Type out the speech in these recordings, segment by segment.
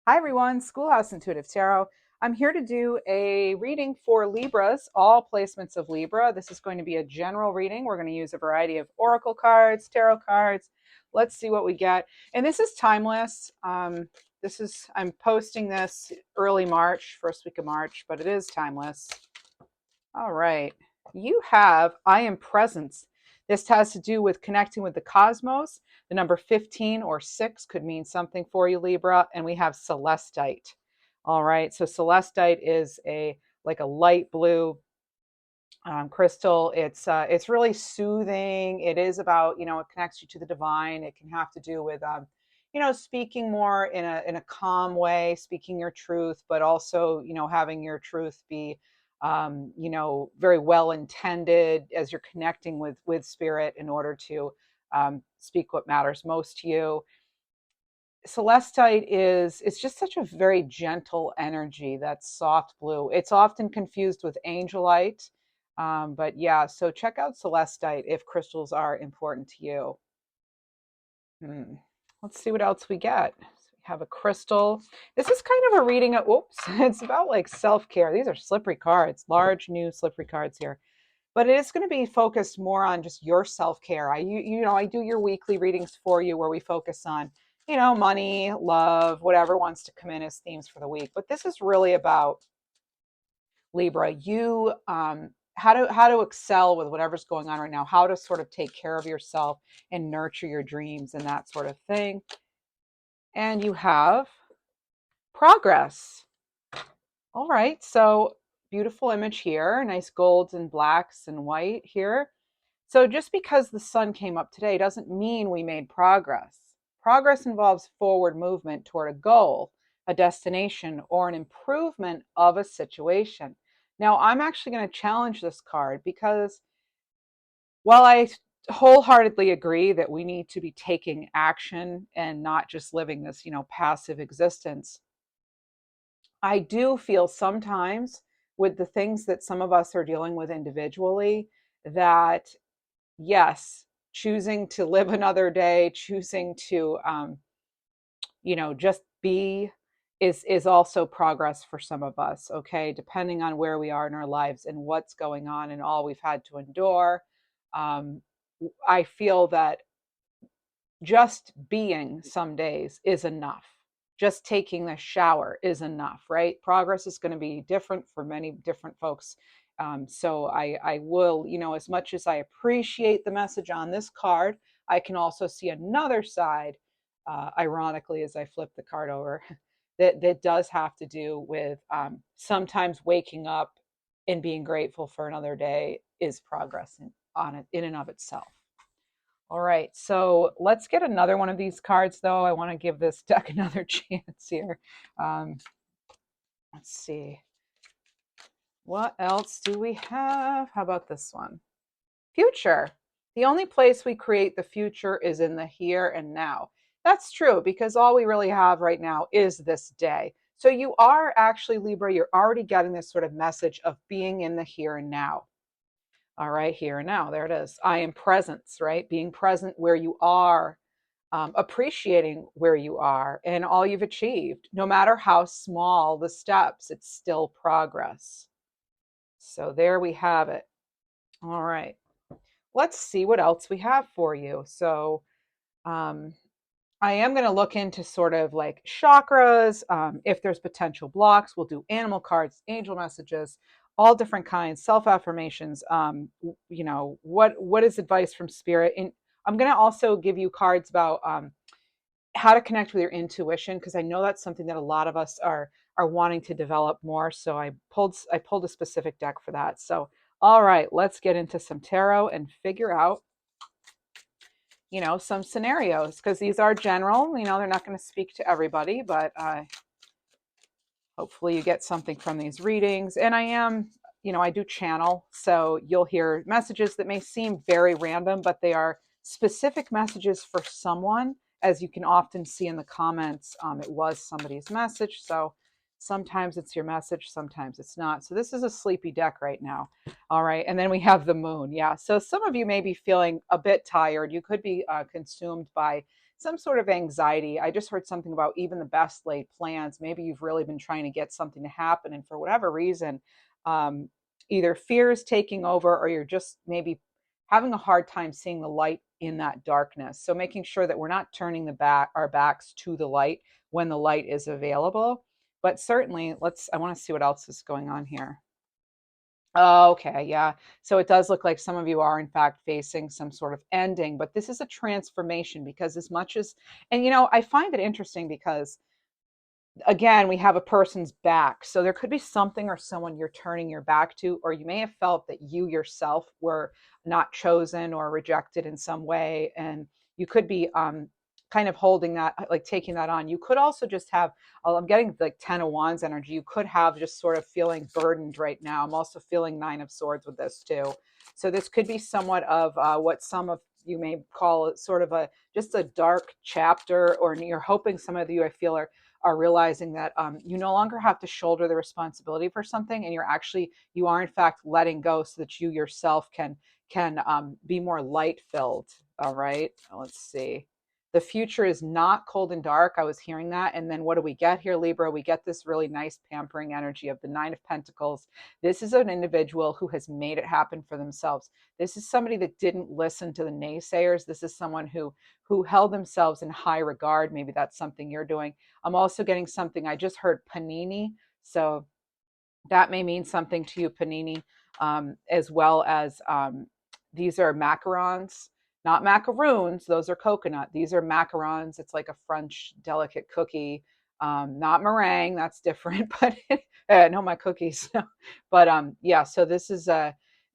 Hi everyone, Schoolhouse Intuitive Tarot. I'm here to do a reading for Libras, all placements of Libra. This is going to be a general reading. We're going to use a variety of oracle cards, tarot cards. Let's see what we get. And this is timeless. I'm posting this early March, first week of March, but it is timeless. All right. You have I am presence. This has to do with connecting with the cosmos. The number 15 or 6 could mean something for you, Libra. And we have celestite. All right. So celestite is a like a light blue crystal. It's really soothing. It is about, it connects you to the divine. It can have to do with speaking more in a calm way, speaking your truth, but also, having your truth be very well intended as you're connecting with spirit in order to speak what matters most to you. Celestite it's just such a very gentle energy. That's soft blue. It's often confused with angelite. But yeah, so check out celestite if crystals are important to you. Let's see what else we get. So we have a crystal. This is kind of a reading of, whoops, it's about like self-care. These are slippery cards, large, new slippery cards here. But it is going to be focused more on just your self-care. I do your weekly readings for you where we focus on, money, love, whatever wants to come in as themes for the week. But this is really about Libra, you how to excel with whatever's going on right now, how to sort of take care of yourself and nurture your dreams and that sort of thing. And you have progress. All right, so beautiful image here, nice golds and blacks and white here. So just because the sun came up today doesn't mean we made progress. Progress involves forward movement toward a goal, a destination, or an improvement of a situation. Now, I'm actually going to challenge this card because while I wholeheartedly agree that we need to be taking action and not just living this, passive existence, I do feel sometimes with the things that some of us are dealing with individually that yes, choosing to live another day, choosing to just be is also progress for some of us, okay, depending on where we are in our lives and what's going on and all we've had to endure. um, I feel that just being some days is enough. Just taking the shower is enough, right? Progress is going to be different for many different folks. So I will, as much as I appreciate the message on this card, I can also see another side, ironically, as I flip the card over, that does have to do with sometimes waking up and being grateful for another day is progress on it in and of itself. All right, so let's get another one of these cards, though. I want to give this deck another chance here. Um, let's see. What else do we have? How about this one? Future. The only place we create the future is in the here and now. That's true because all we really have right now is this day. So you are actually, Libra, you're already getting this sort of message of being in the here and now. All right, here and now. There it is. I am presence, right? Being present where you are, appreciating where you are and all you've achieved. No matter how small the steps, it's still progress. So there we have it. All right. Let's see what else we have for you. So um, I am going to look into sort of like chakras. If there's potential blocks, we'll do animal cards, angel messages, all different kinds, self affirmations. What is advice from spirit? And I'm going to also give you cards about how to connect with your intuition because I know that's something that a lot of us are wanting to develop more. So I pulled a specific deck for that. So all right, let's get into some tarot and figure out some scenarios because these are general. They're not going to speak to everybody, but hopefully you get something from these readings. And I do channel, so you'll hear messages that may seem very random, but they are specific messages for someone. As you can often see in the comments, it was somebody's message. So sometimes it's your message, sometimes it's not. So this is a sleepy deck right now. All right. And then we have the moon. Yeah. So some of you may be feeling a bit tired. You could be consumed by some sort of anxiety. I just heard something about even the best laid plans. Maybe you've really been trying to get something to happen, and for whatever reason, um, either fear is taking over, or you're just maybe having a hard time seeing the light in that darkness. So making sure that we're not turning our backs to the light when the light is available. But certainly, I want to see what else is going on here. Oh, okay, yeah. So it does look like some of you are, in fact, facing some sort of ending, but this is a transformation because, as much as, and I find it interesting because, again, we have a person's back. So there could be something or someone you're turning your back to, or you may have felt that you yourself were not chosen or rejected in some way. And you could be kind of holding that, like taking that on. You could also just have, I'm getting like 10 of Wands energy. You could have just sort of feeling burdened right now. I'm also feeling 9 of Swords with this too. So this could be somewhat of what some of you may call it sort of just a dark chapter, or you're hoping, some of you I feel are realizing that you no longer have to shoulder the responsibility for something, and you are in fact letting go so that you yourself can be more light filled. All right, let's see. The future is not cold and dark. I was hearing that. And then what do we get here, Libra? We get this really nice pampering energy of the 9 of Pentacles. This is an individual who has made it happen for themselves. This is somebody that didn't listen to the naysayers. This is someone who held themselves in high regard. Maybe that's something you're doing. I'm also getting something, I just heard panini. So that may mean something to you, panini, as well as these are macarons, not macaroons. Those are coconut. These are macarons. It's like a French delicate cookie, not meringue. That's different, but no, my cookies. But yeah, so this is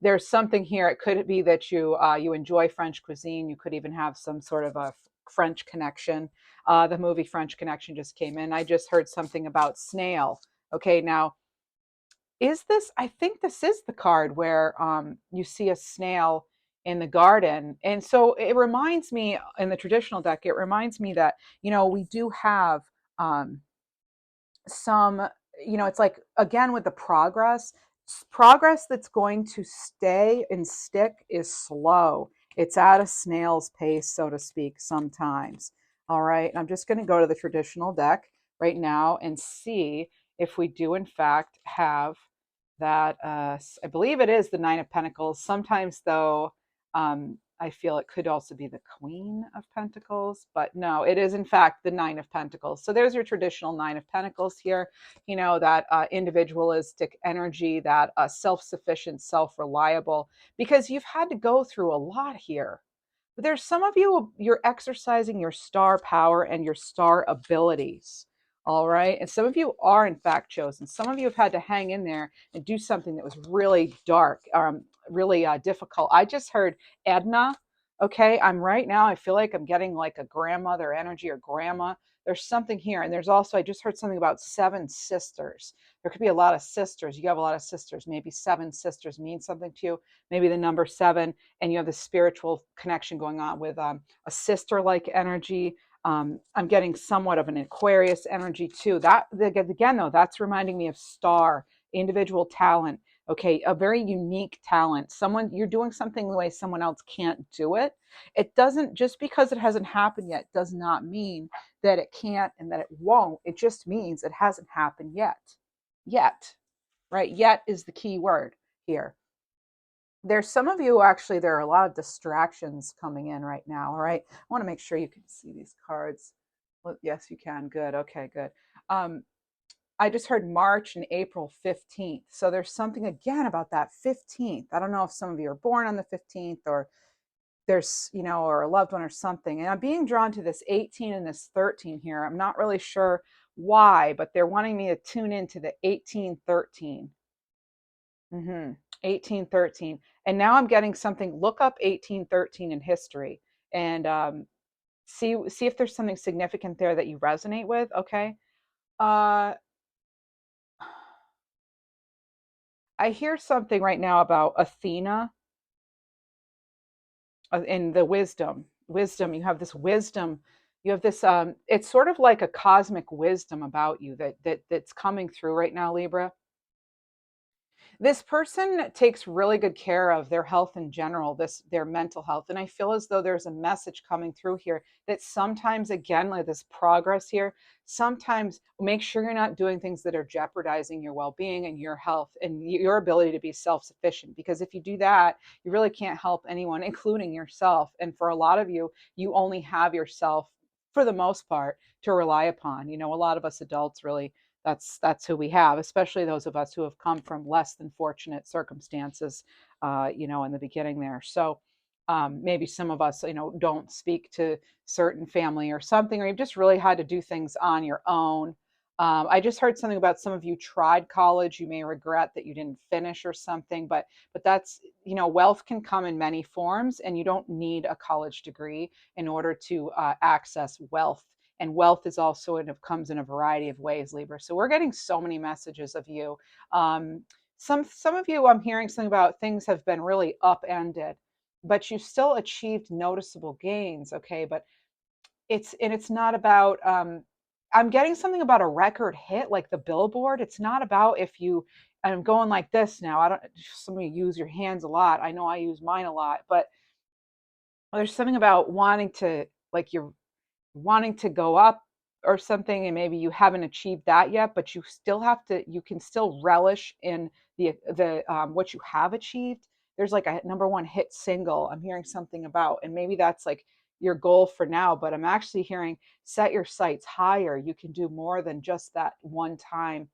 there's something here. It could be that you enjoy French cuisine. You could even have some sort of a French connection. The movie French Connection just came in. I just heard something about snail. Okay, now I think this is the card where you see a snail in the garden. And so it reminds me, in the traditional deck, it reminds me that, we do have um, some, it's like, again, with the progress that's going to stay and stick is slow. It's at a snail's pace, so to speak, sometimes. All right. And I'm just going to go to the traditional deck right now and see if we do, in fact, have that. I believe it is the 9 of Pentacles. Sometimes, though, I feel it could also be the Queen of Pentacles, but no, it is in fact the 9 of Pentacles. So there's your traditional 9 of Pentacles here, that individualistic energy, that self-sufficient, self-reliable, because you've had to go through a lot here. But there's some of you, you're exercising your star power and your star abilities. All right. And some of you are, in fact, chosen. Some of you have had to hang in there and do something that was really dark, really difficult. I just heard Edna. Okay. I'm right now, I feel like I'm getting like a grandmother energy or grandma. There's something here. And there's also, I just heard something about 7 sisters. There could be a lot of sisters. You have a lot of sisters. Maybe 7 sisters mean something to you. Maybe the number 7, and you have the spiritual connection going on with a sister-like energy. I'm getting somewhat of an Aquarius energy too. That, again, though, that's reminding me of star, individual talent. Okay, a very unique talent. Someone, you're doing something the way someone else can't do it. It doesn't, just because it hasn't happened yet, does not mean that it can't and that it won't. It just means it hasn't happened yet. Yet, right? Yet is the key word here. There's some of you, actually, there are a lot of distractions coming in right now. All right. I want to make sure you can see these cards. Well, yes, you can. Good. Okay, good. I just heard March and April 15th. So there's something, again, about that 15th. I don't know if some of you are born on the 15th, or there's, or a loved one or something. And I'm being drawn to this 18 and this 13 here. I'm not really sure why, but they're wanting me to tune into the 1813. 1813. And now I'm getting something. Look up 1813 in history, and see if there's something significant there that you resonate with. Okay. Uh, I hear something right now about Athena in the wisdom. Wisdom. You have this wisdom. You have this. It's sort of like a cosmic wisdom about you that's coming through right now, Libra. This person takes really good care of their health in general, their mental health. And I feel as though there's a message coming through here that sometimes, again, like this progress here, sometimes make sure you're not doing things that are jeopardizing your well-being and your health and your ability to be self-sufficient. Because if you do that, you really can't help anyone, including yourself. And for a lot of you, you only have yourself for the most part to rely upon. A lot of us adults really, that's who we have, especially those of us who have come from less than fortunate circumstances, in the beginning there. So maybe some of us, don't speak to certain family or something, or you've just really had to do things on your own. I just heard something about some of you tried college. You may regret that you didn't finish or something, but that's, wealth can come in many forms, and you don't need a college degree in order to access wealth. And wealth is also, and it comes in a variety of ways, Libra. So we're getting so many messages of you. Um, some of you, I'm hearing something about things have been really upended, but you still achieved noticeable gains. Okay, but it's not about. I'm getting something about a record hit, like the Billboard. It's not about if you. And I'm going like this now. I don't. Some of you use your hands a lot. I know I use mine a lot, but there's something about wanting to, like, you're wanting to go up or something, and maybe you haven't achieved that yet, but you can still relish in the what you have achieved. There's like a number one hit single I'm hearing something about, and maybe that's like your goal for now, but I'm actually hearing set your sights higher. You can do more than just that one time.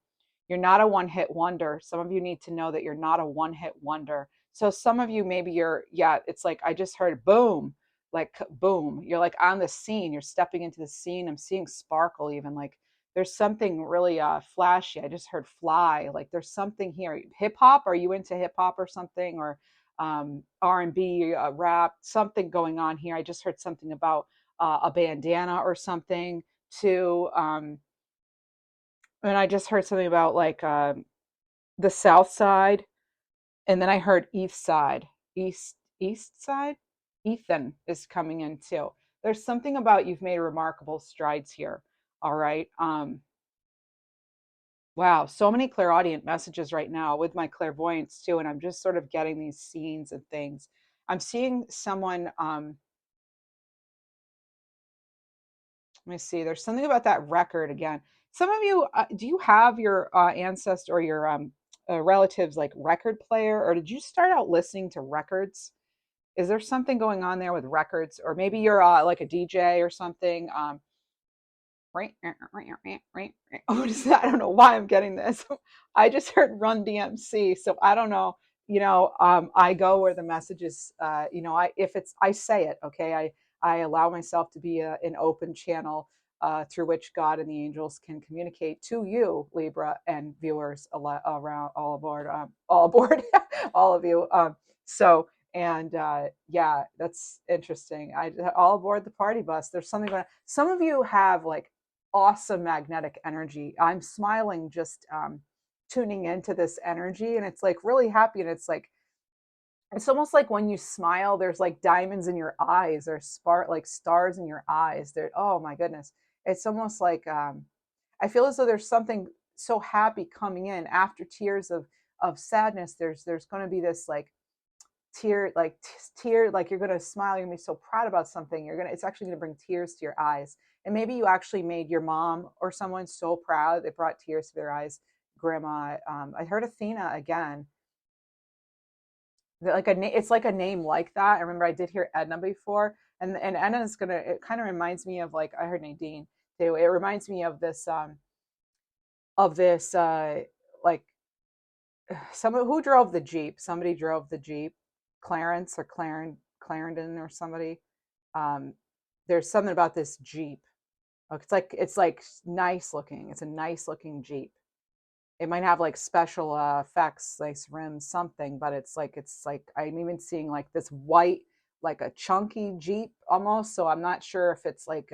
You're not a one hit wonder. Some of you need to know that you're not a one hit wonder. So some of you, maybe yeah, it's like I just heard boom, like boom. You're like on the scene, you're stepping into the scene. I'm seeing sparkle, even like there's something really flashy. I just heard fly. Like there's something here. Hip hop, are you into hip hop or something? Or R&B, rap, something going on here. I just heard something about a bandana or something too. And I just heard something about like the South Side, and then I heard East Side, East Side. Ethan is coming in too. There's something about you've made remarkable strides here. All right. Wow, so many clairaudient messages right now with my clairvoyance too, and I'm just sort of getting these scenes and things. I'm seeing someone. Let me see. There's something about that record again. Some of you, do you have your ancestor or your relatives like record player, or did you start out listening to records? Is there something going on there with records, or maybe you're like a DJ or something? Right, what is that? I don't know why I'm getting this. I just heard Run DMC, so I don't know. I go where the message is. I if it's I say it, okay. I allow myself to be an open channel through which God and the angels can communicate to you, Libra, and viewers around all aboard, all of you. So and yeah, that's interesting. I all aboard the party bus. There's something going on. Some of you have like awesome magnetic energy. I'm smiling just tuning into this energy, and it's like really happy, and it's almost like when you smile, there's like diamonds in your eyes, there's spark like stars in your eyes. There, oh my goodness, it's almost like I feel as though there's something so happy coming in after tears of sadness. There's going to be this like tear, like you're going to smile, you're going to be so proud about something, it's actually going to bring tears to your eyes. And maybe you actually made your mom or someone so proud it brought tears to their eyes. Grandma, I heard Athena again. It's like a name like that. I remember I did hear Edna before, and Edna is gonna, it kind of reminds me of, like, I heard Nadine too. It reminds me of this like someone who drove the Jeep. Somebody drove the Jeep, Clarence or Clarendon or somebody. Um, there's something about this Jeep. It's like nice looking. It's a nice looking Jeep. It might have like special effects, nice rims, something, but it's like I'm even seeing like this white, like a chunky Jeep almost. So I'm not sure if it's like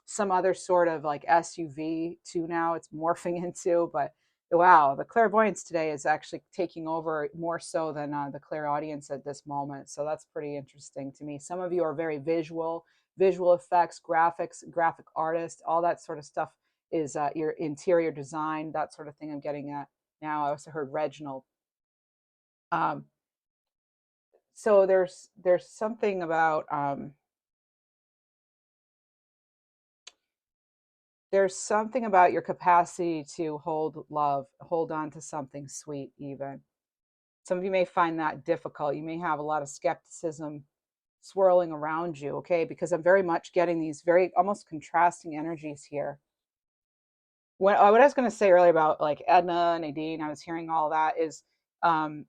some other sort of like SUV too. Now it's morphing into, but wow, the clairvoyance today is actually taking over more so than the clairaudience at this moment. So that's pretty interesting to me. Some of you are very visual effects, graphics, graphic artists, all that sort of stuff is your interior design, that sort of thing I'm getting at now. I also heard Reginald. Um, so there's something about there's something about your capacity to hold love, hold on to something sweet even. Some of you may find that difficult. You may have a lot of skepticism swirling around you, okay? Because I'm very much getting these very almost contrasting energies here. What I was going to say earlier about like Edna, Nadine, I was hearing all that is um,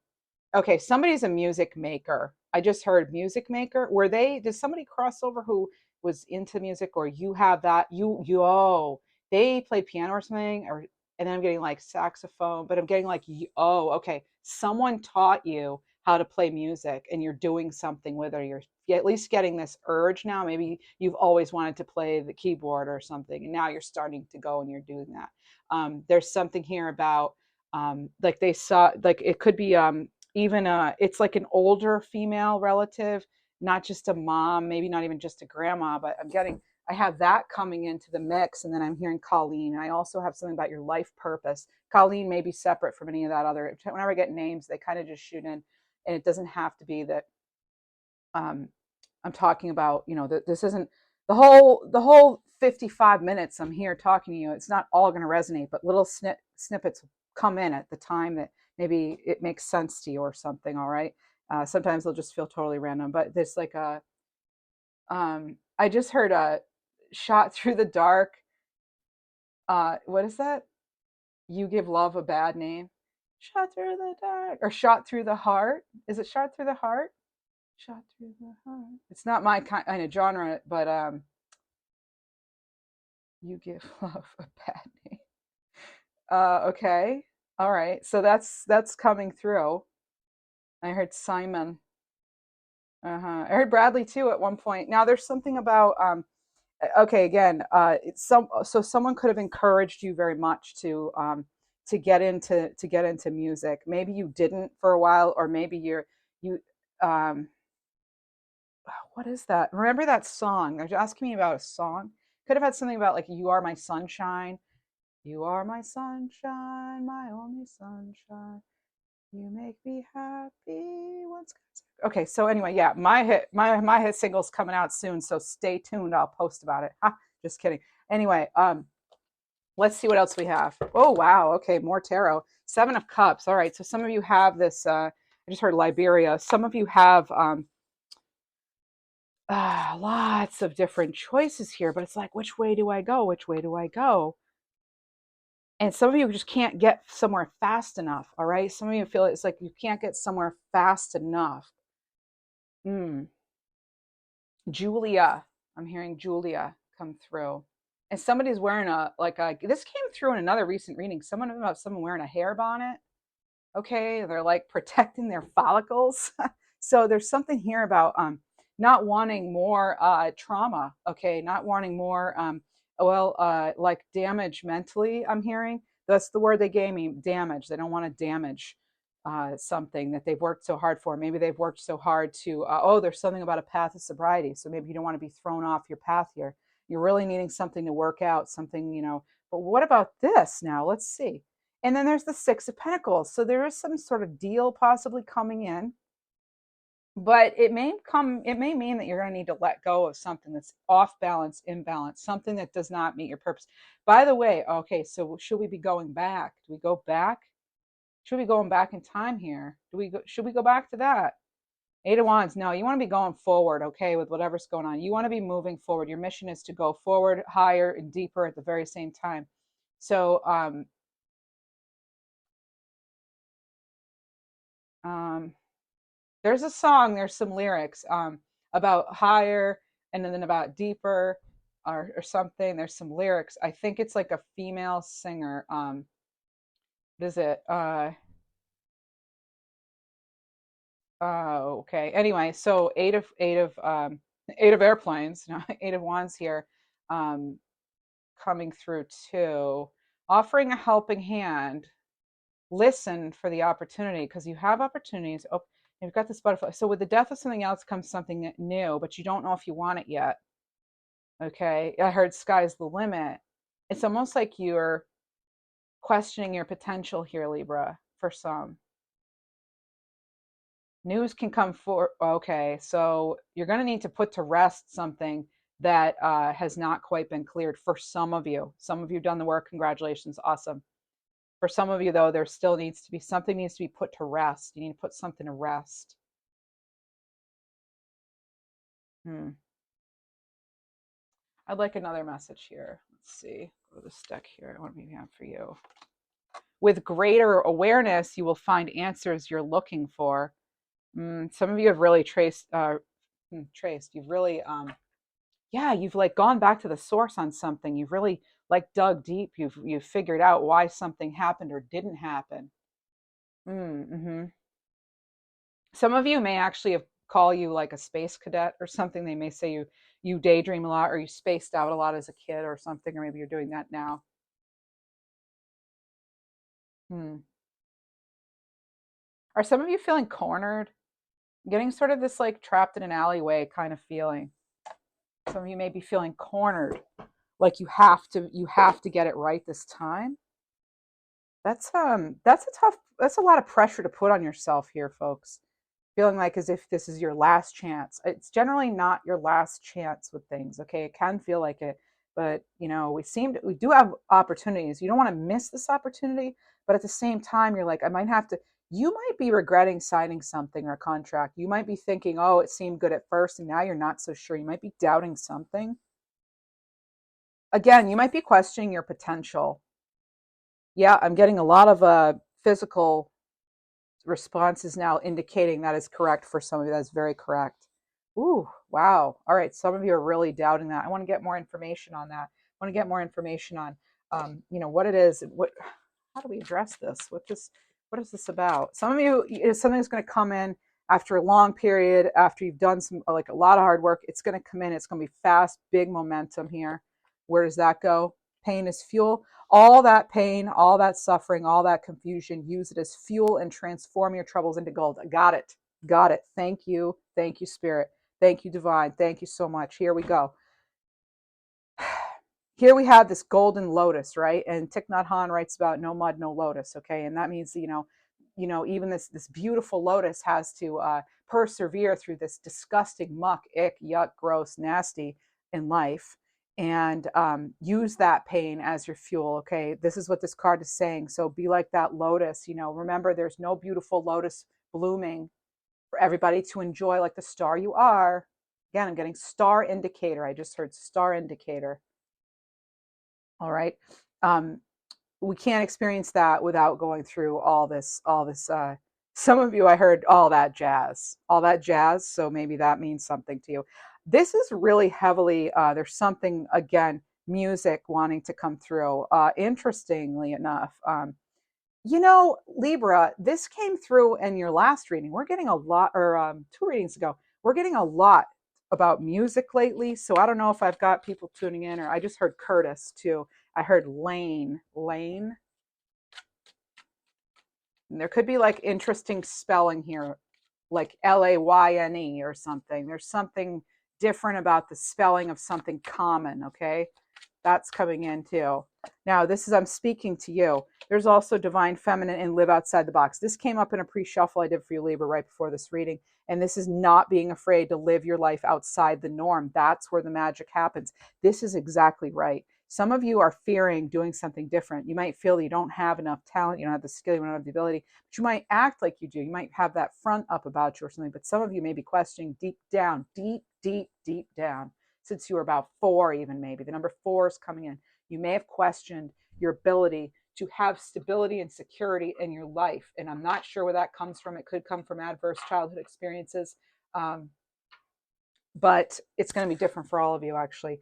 okay, somebody's a music maker. I just heard music maker. Were they, did somebody cross over who was into music, or you have that? Oh, they played piano or something, or, and then I'm getting like saxophone, but I'm getting like, oh, okay. Someone taught you how to play music and you're doing something with it. Or you're at least getting this urge now. Maybe you've always wanted to play the keyboard or something, and now you're starting to go and you're doing that. There's something here about like they saw, like it could be even it's like an older female relative, not just a mom, maybe not even just a grandma, but I have that coming into the mix. And then I'm hearing Colleen, and I also have something about your life purpose. Colleen may be separate from any of that other. Whenever I get names, they kind of just shoot in, and it doesn't have to be that um, I'm talking about, this isn't the whole 55 minutes I'm here talking to you. It's not all going to resonate, but little snippets come in at the time that maybe it makes sense to you or something. All right. Sometimes they'll just feel totally random, but there's like I just heard a shot through the dark. What is that? You give love a bad name. Shot through the dark, or shot through the heart. Is it shot through the heart? Shot through the heart. It's not my kind of genre, but you give love a bad name. Okay. All right. So that's coming through. I heard Simon. I heard Bradley too at one point. Now there's something about okay, again, it's so someone could have encouraged you very much to get into music. Maybe you didn't for a while, or maybe you um what is that? Remember that song? They're asking me about a song. Could have had something about like "You Are My Sunshine." You are my sunshine, my only sunshine. You make me happy once. Okay, so anyway, yeah, my hit single's coming out soon, so stay tuned. I'll post about it. Ha, just kidding. Anyway, let's see what else we have. Oh wow, okay, more tarot. Seven of Cups. All right, so some of you have this. I just heard Liberia. Some of you have lots of different choices here, but it's like, which way do I go? Which way do I go? And some of you just can't get somewhere fast enough. All right, some of you feel it's like you can't get somewhere fast enough. Mm. Julia, I'm hearing Julia come through, and somebody's wearing this came through in another recent reading. Someone wearing a hair bonnet. Okay, they're like protecting their follicles. So there's something here about not wanting more trauma. Okay, not wanting more like damage mentally. I'm hearing that's the word they gave me, damage. They don't want to damage something that they've worked so hard for. Maybe they've worked so hard to there's something about a path of sobriety, so maybe you don't want to be thrown off your path here. You're really needing something to work out, something, but what about this now? Let's see. And then there's the Six of Pentacles. So there is some sort of deal possibly coming in, but it may mean that you're going to need to let go of something that's off balance, imbalance, something that does not meet your purpose. By the way, okay, so should we be going back? Do we go back? Should we be going back in time here? Should we go back to that? Eight of Wands. No, you want to be going forward, okay, with whatever's going on. You want to be moving forward. Your mission is to go forward, higher, and deeper at the very same time. So, um, there's a song, there's some lyrics about higher and then about deeper or something. There's some lyrics. I think it's like a female singer. What is it? Okay. Anyway, so eight of airplanes, eight of wands here, um, coming through too, offering a helping hand. Listen for the opportunity because you have opportunities. Oh, you've got this butterfly. So with the death of something else comes something new, but you don't know if you want it yet. Okay. I heard sky's the limit. It's almost like you're questioning your potential here, Libra, for some. News can come for, okay, so you're going to need to put to rest something that has not quite been cleared for some of you. Some of you done the work. Congratulations. Awesome. For some of you, though, there still needs to be something needs to be put to rest. You need to put something to rest. Hmm. I'd like another message here. Let's see. Go to this deck here. What do we have for you? With greater awareness, you will find answers you're looking for. Some of you have really traced. You've really, yeah, you've like gone back to the source on something. You've really like dug deep. You've figured out why something happened or didn't happen. Mm-hmm. Some of you may actually have call you like a space cadet or something. They may say you daydream a lot or you spaced out a lot as a kid or something, or maybe you're doing that now. Hmm. Are some of you feeling cornered? Getting sort of this like trapped in an alleyway kind of feeling. Some of you may be feeling cornered, like you have to get it right this time. That's a lot of pressure to put on yourself here, folks. Feeling like as if this is your last chance. It's generally not your last chance with things, okay? It can feel like it, but we do have opportunities. You don't want to miss this opportunity, but at the same time, you're like, I might have to. You might be regretting signing something or a contract. You might be thinking, oh, it seemed good at first, and now you're not so sure. You might be doubting something. Again, you might be questioning your potential. Yeah, I'm getting a lot of physical responses now indicating that is correct for some of you. That's very correct. Ooh, wow. All right. Some of you are really doubting that. I want to get more information on that. I want to get more information on, what it is. How do we address this? What is this about? Some of you, something is going to come in after a long period, after you've done like a lot of hard work. It's going to come in. It's going to be fast, big momentum here. Where does that go? Pain is fuel. All that pain, all that suffering, all that confusion, use it as fuel and transform your troubles into gold. Got it. Got it. Thank you. Thank you, Spirit. Thank you, Divine. Thank you so much. Here we go. Here we have this golden lotus, right? And Thich Nhat Hanh writes about no mud, no lotus. Okay, and that means even this beautiful lotus has to persevere through this disgusting muck, ick, yuck, gross, nasty in life, and use that pain as your fuel. Okay, this is what this card is saying. So be like that lotus. Remember, there's no beautiful lotus blooming for everybody to enjoy, like the star you are. Again, I'm getting star indicator. I just heard star indicator. All right. Um, we can't experience that without going through all this some of you, I heard all that jazz, so maybe that means something to you. This is really heavily there's something, again, music wanting to come through, interestingly enough. Libra, this came through in your last reading. We're getting a lot, or 2 readings ago, we're getting a lot about music lately. So I don't know if I've got people tuning in, or I just heard Curtis too. I heard Lane. And there could be like interesting spelling here, like Layne or something. There's something different about the spelling of something common, okay? That's coming in too. Now, this is, I'm speaking to you. There's also Divine Feminine and Live Outside the Box. This came up in a pre-shuffle I did for you, Libra, right before this reading. And this is not being afraid to live your life outside the norm. That's where the magic happens. This is exactly right. Some of you are fearing doing something different. You might feel you don't have enough talent, you don't have the skill, you don't have the ability, but you might act like you do. You might have that front up about you or something, but some of you may be questioning deep down, deep down, since you were about 4, even maybe. The number 4 is coming in. You may have questioned your ability to have stability and security in your life. And I'm not sure where that comes from. It could come from adverse childhood experiences. But it's going to be different for all of you, actually.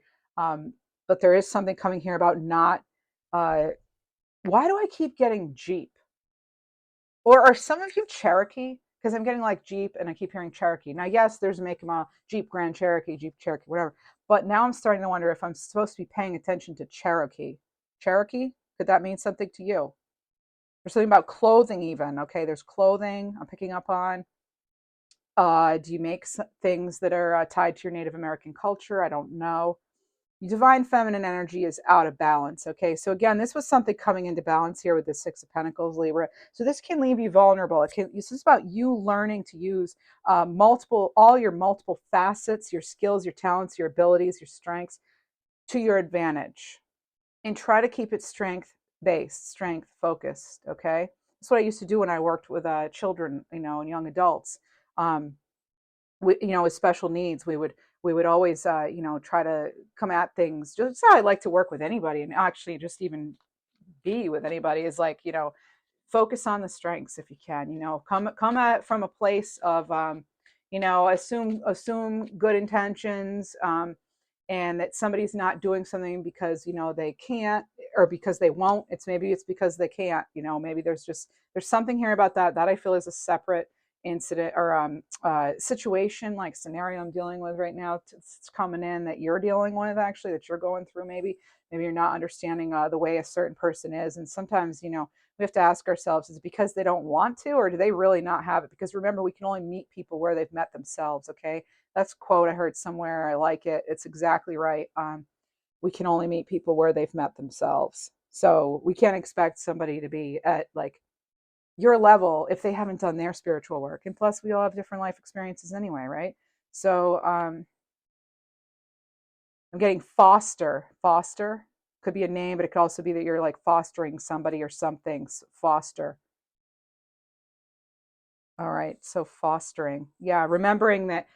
But there is something coming here about not, why do I keep getting Jeep? Or are some of you Cherokee? Because I'm getting like Jeep and I keep hearing Cherokee. Now, yes, there's a make and model, Jeep Grand Cherokee, Jeep Cherokee, whatever. But now I'm starting to wonder if I'm supposed to be paying attention to Cherokee. Cherokee? Could that mean something to you? There's something about clothing even. Okay, there's clothing I'm picking up on. Do you make things that are tied to your Native American culture? I don't know. divine feminine energy is out of balance. Okay, so again, this was something coming into balance here with the Six of Pentacles, Libra. So this can leave you vulnerable. This is about you learning to use all your multiple facets, your skills, your talents, your abilities, your strengths to your advantage, and try to keep it strength based, strength focused. Okay, that's what I used to do when I worked with children, and young adults. With special needs, we would always try to come at things. Just how I like to work with anybody, and actually just even be with anybody, is like, focus on the strengths if you can. Come at from a place of assume good intentions, and that somebody's not doing something because they can't, or because they won't. It's because they can't. Maybe there's something here about that I feel is a separate incident, or situation, like scenario I'm dealing with right now. It's coming in that you're dealing with, actually, that you're going through. Maybe you're not understanding the way a certain person is, and sometimes we have to ask ourselves, is it because they don't want to, or do they really not have it? Because remember, we can only meet people where they've met themselves. Okay, that's a quote I heard somewhere. I like it. It's exactly right. We can only meet people where they've met themselves. So we can't expect somebody to be at like your level if they haven't done their spiritual work. And plus, we all have different life experiences anyway, right? So I'm getting foster. Foster could be a name, but it could also be that you're like fostering somebody or something. Foster. All right. So fostering. Yeah. Remembering that,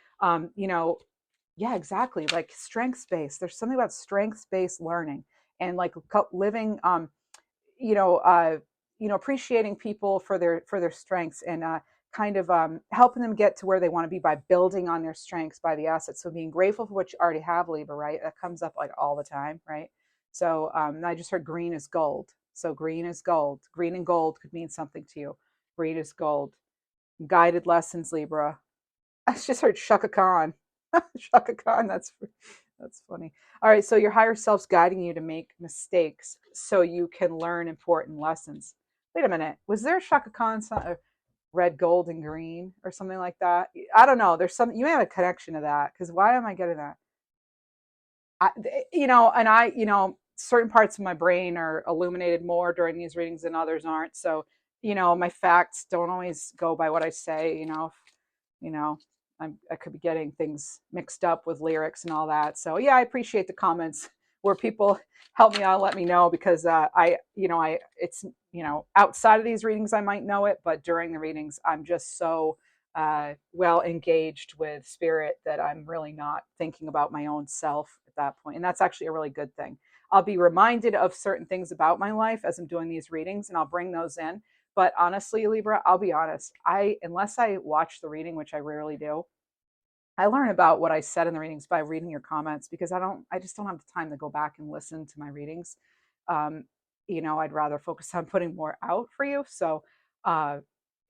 yeah, exactly. Like strengths based. There's something about strengths based learning, and like living, you know, uh, appreciating people for their strengths, and kind of helping them get to where they want to be by building on their strengths, by the assets. So being grateful for what you already have, Libra, right? That comes up like all the time, right? So I just heard green is gold. So green is gold. Green and gold could mean something to you. Green is gold. Guided lessons, Libra. I just heard Shaka Khan. Shaka Khan. That's funny. All right, so your higher self's guiding you to make mistakes so you can learn important lessons. Wait a minute. Was there a Shaka Khan song, red, gold, and green, or something like that? I don't know. There's some. You may have a connection to that, because why am I getting that? And certain parts of my brain are illuminated more during these readings than others aren't. So, my facts don't always go by what I say. You know, I could be getting things mixed up with lyrics and all that. So yeah, I appreciate the comments where people help me out, let me know, because it's, outside of these readings, I might know it, but during the readings, I'm just so well engaged with spirit that I'm really not thinking about my own self at that point. And that's actually a really good thing. I'll be reminded of certain things about my life as I'm doing these readings, and I'll bring those in. But honestly, Libra, I'll be honest. Unless I watch the reading, which I rarely do, I learn about what I said in the readings by reading your comments, because I just don't have the time to go back and listen to my readings. Um, I'd rather focus on putting more out for you. So, uh,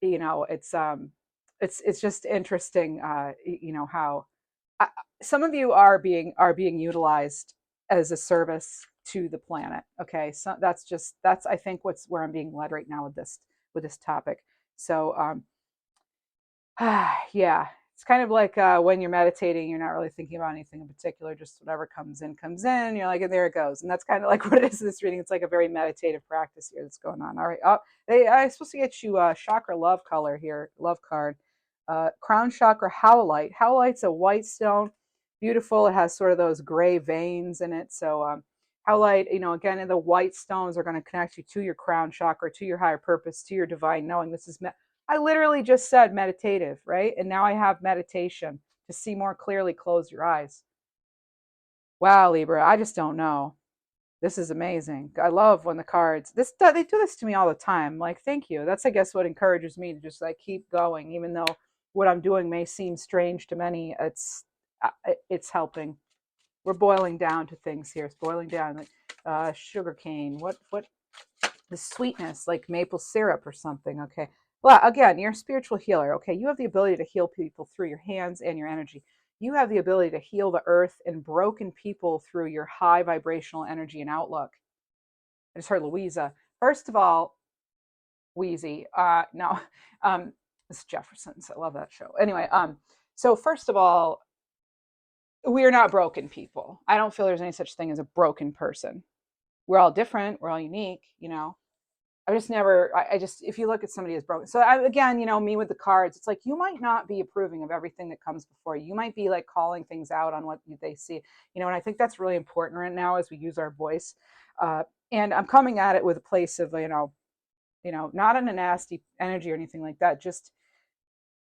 you know, it's um, it's just interesting, how I, some of you are being utilized as a service to the planet. Okay, so that's I think where I'm being led right now with this topic. So yeah, it's kind of like when you're meditating, you're not really thinking about anything in particular, just whatever comes in comes in. You're like, and there it goes. And that's kind of like what it is in this reading. It's like a very meditative practice here that's going on. All right, I'm supposed to get you a chakra love color here, love card. Crown chakra howlite. Howlite's a white stone, beautiful. It has sort of those gray veins in it. So howlite, again, the white stones are going to connect you to your crown chakra, to your higher purpose, to your divine knowing. I literally just said meditative, right? And now I have meditation to see more clearly. Close your eyes. Wow, Libra, I just don't know. This is amazing. I love when the cards they do this to me all the time. Like, thank you. That's, I guess, what encourages me to just like keep going, even though what I'm doing may seem strange to many. It's helping. We're boiling down to things here. It's boiling down. Sugar cane. What the sweetness, like maple syrup or something. Okay. Well, again, you're a spiritual healer. Okay. You have the ability to heal people through your hands and your energy. You have the ability to heal the earth and broken people through your high vibrational energy and outlook. I just heard Louisa. First of all, Wheezy. No, it's Jefferson's. I love that show. Anyway, so first of all, We are not broken people. I don't feel there's any such thing as a broken person. We're all different. We're all unique, you know. I just never, I just, if you look at somebody as broken. So again, you know, me with the cards, it's like you might not be approving of everything that comes before you. You might be like calling things out on what they see, you know, and I think that's really important right now as we use our voice. Uh, and I'm coming at it with a place of, not in a nasty energy or anything like that. Just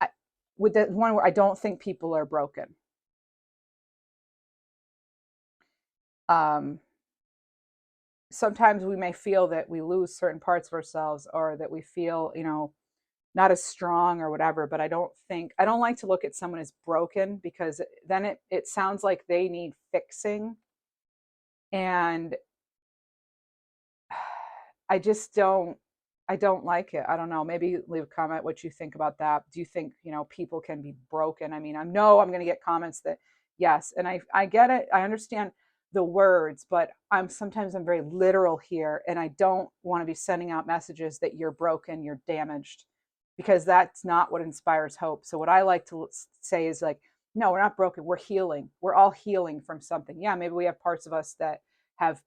I, with that one where I don't think people are broken. Um, Sometimes we may feel that we lose certain parts of ourselves or that we feel, not as strong or whatever, but I don't like to look at someone as broken because then it sounds like they need fixing. And I just I don't like it. I don't know. Maybe leave a comment what you think about that. Do you think, people can be broken? I mean, I know I'm going to get comments that yes, and I get it. I understand the words, but I'm very literal here and I don't want to be sending out messages that you're broken, you're damaged because that's not what inspires hope. So what I like to say is like, no, we're not broken. We're healing. We're all healing from something. Yeah, maybe we have parts of us that have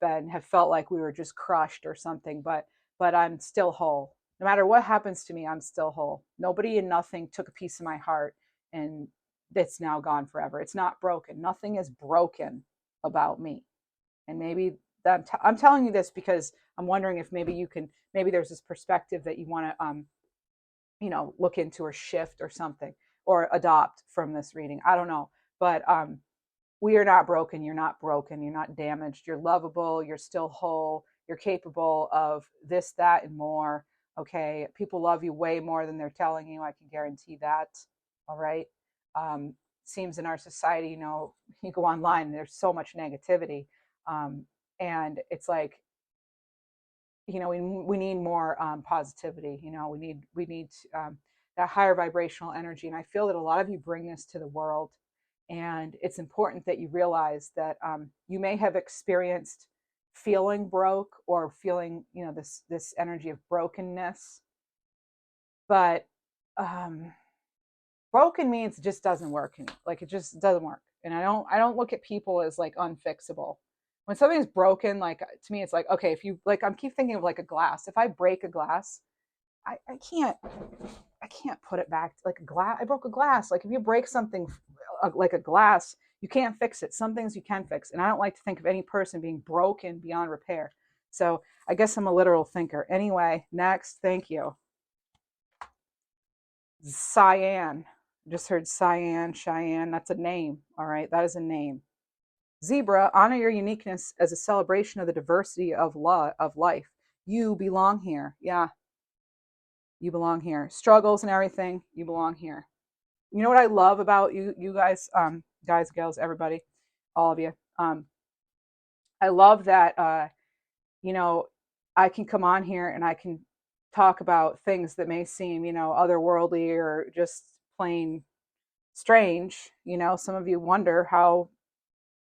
felt like we were just crushed or something, but I'm still whole. No matter what happens to me, I'm still whole. Nobody and nothing took a piece of my heart and it's now gone forever. It's not broken. Nothing is broken about me. And maybe I'm telling you this because I'm wondering if maybe there's this perspective that you want to, look into or shift or something or adopt from this reading. I don't know. But we are not broken. You're not broken. You're not damaged. You're lovable. You're still whole. You're capable of this, that, and more. Okay. People love you way more than they're telling you. I can guarantee that. All right. Seems in our society, you go online and there's so much negativity. And it's like, we need more positivity. We need that higher vibrational energy. And I feel that a lot of you bring this to the world. And it's important that you realize that you may have experienced feeling broke or feeling, this energy of brokenness. But broken means it just doesn't work. Like it just doesn't work. And I don't look at people as like unfixable. When something's broken, like to me, it's like, okay, if you like, I'm keep thinking of like a glass. If I break a glass, I can't put it back like a glass. I broke a glass. Like if you break something like a glass, you can't fix it. Some things you can fix. And I don't like to think of any person being broken beyond repair. So I guess I'm a literal thinker. Anyway, next, thank you. Cyan. Just heard Cyan, Cheyenne. That's a name. All right, that is a name. Zebra, honor your uniqueness as a celebration of the diversity of life. You belong here. Yeah, you belong here. Struggles and everything, you belong here. You know what I love about you guys, guys, girls, everybody, all of you. I love that you know, I can come on here and I can talk about things that may seem, otherworldly or just plain strange. Some of you wonder how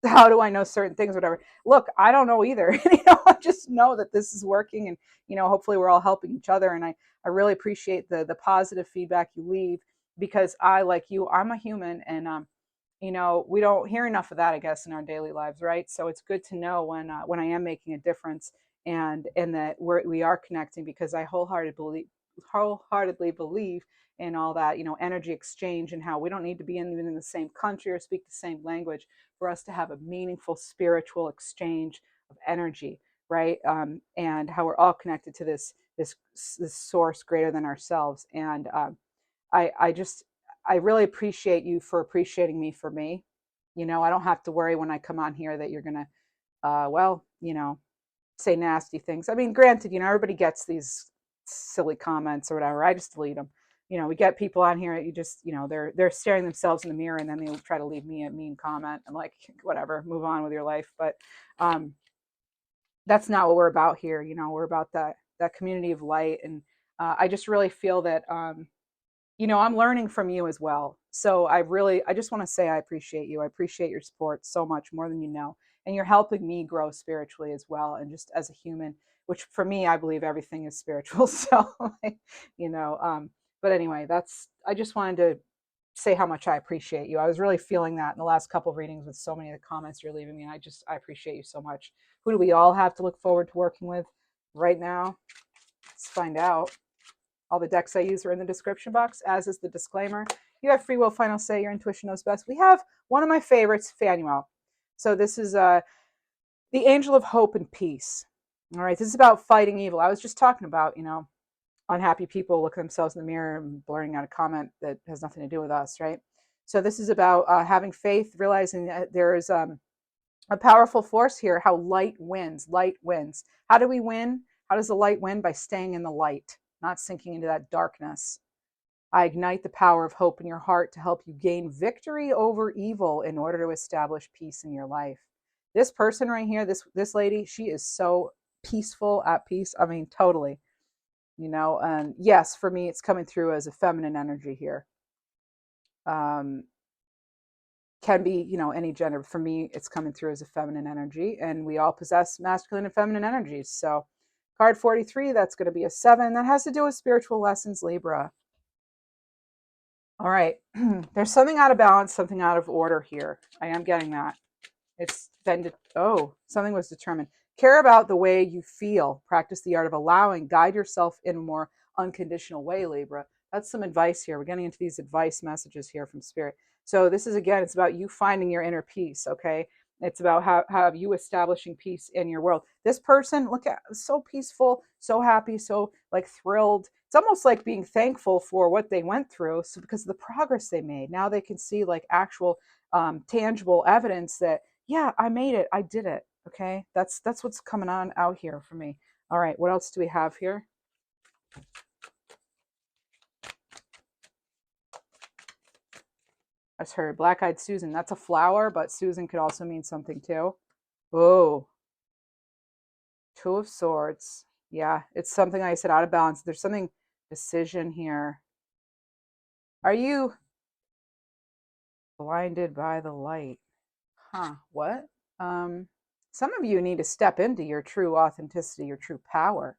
do I know certain things, whatever. Look, I don't know either. I just know that this is working and, hopefully we're all helping each other. And I really appreciate the positive feedback you leave because I, like you, I'm a human and, we don't hear enough of that, I guess, in our daily lives. Right. So it's good to know when I am making a difference and that we are connecting because I wholeheartedly believe in all that, energy exchange and how we don't need to be even in the same country or speak the same language for us to have a meaningful spiritual exchange of energy, right? And how we're all connected to this source greater than ourselves. And I really appreciate you for appreciating me for me. I don't have to worry when I come on here that you're gonna, say nasty things. I mean, granted, everybody gets these silly comments or whatever. I just delete them. We get people on here. You just, they're staring themselves in the mirror and then they try to leave me a mean comment. I'm like, whatever, move on with your life. But that's not what we're about here. We're about that community of light. And I just really feel that, I'm learning from you as well. So I just want to say I appreciate you. I appreciate your support so much more than you know. And you're helping me grow spiritually as well. And just as a human, which for me, I believe everything is spiritual. So, you know, but anyway, I just wanted to say how much I appreciate you. I was really feeling that in the last couple of readings with so many of the comments you're leaving me. And I appreciate you so much. Who do we all have to look forward to working with right now? Let's find out. All the decks I use are in the description box, as is the disclaimer. You have free will, final say. Your intuition knows best. We have one of my favorites, Fanuel. So this is the angel of hope and peace. All right, this is about fighting evil. I was just talking about, unhappy people look at themselves in the mirror and blurting out a comment that has nothing to do with us, right? So this is about having faith, realizing that there is a powerful force here, how light wins. Light wins. How do we win? How does the light win? By staying in the light, not sinking into that darkness. I ignite the power of hope in your heart to help you gain victory over evil in order to establish peace in your life. This person right here, this lady, she is so peaceful, at peace. I mean, totally. And yes, for me, it's coming through as a feminine energy here. Can be, any gender. For me, it's coming through as a feminine energy, and we all possess masculine and feminine energies. So card 43, that's going to be a 7. That has to do with spiritual lessons, Libra. All right. There's something out of balance, something out of order here. I am getting that. It's been, something was determined. Care about the way you feel. Practice the art of allowing. Guide yourself in a more unconditional way, Libra. That's some advice here. We're getting into these advice messages here from Spirit. So this is, again, it's about you finding your inner peace, okay? It's about how you establishing peace in your world. This person, look at, so peaceful, so happy, so like thrilled. It's almost like being thankful for what they went through, so because of the progress they made. Now they can see like actual tangible evidence that, yeah, I made it. I did it. Okay. That's what's coming on out here for me. All right. What else do we have here? I just heard black-eyed Susan. That's a flower, but Susan could also mean something too. Oh, 2 of Swords. Yeah, it's something I said out of balance. There's something decision here. Are you blinded by the light? Huh, what? Some of you need to step into your true authenticity, your true power.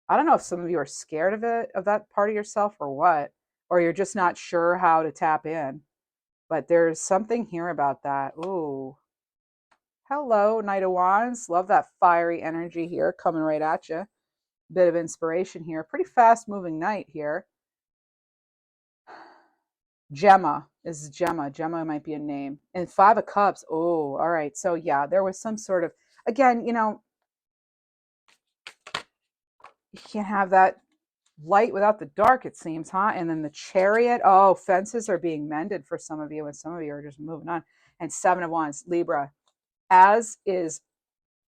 I don't know if some of you are scared of it, of that part of yourself, or what, or you're just not sure how to tap in. But there's something here about that. Ooh. Hello, Knight of Wands. Love that fiery energy here coming right at you. Bit of inspiration here. Pretty fast moving knight here. Gemma is Gemma. Gemma might be a name. And 5 of Cups. Oh, all right. So yeah, there was some sort of, again, you can't have that light without the dark, it seems, huh? And then the Chariot. Oh, fences are being mended for some of you, and some of you are just moving on. And 7 of Wands, Libra, as is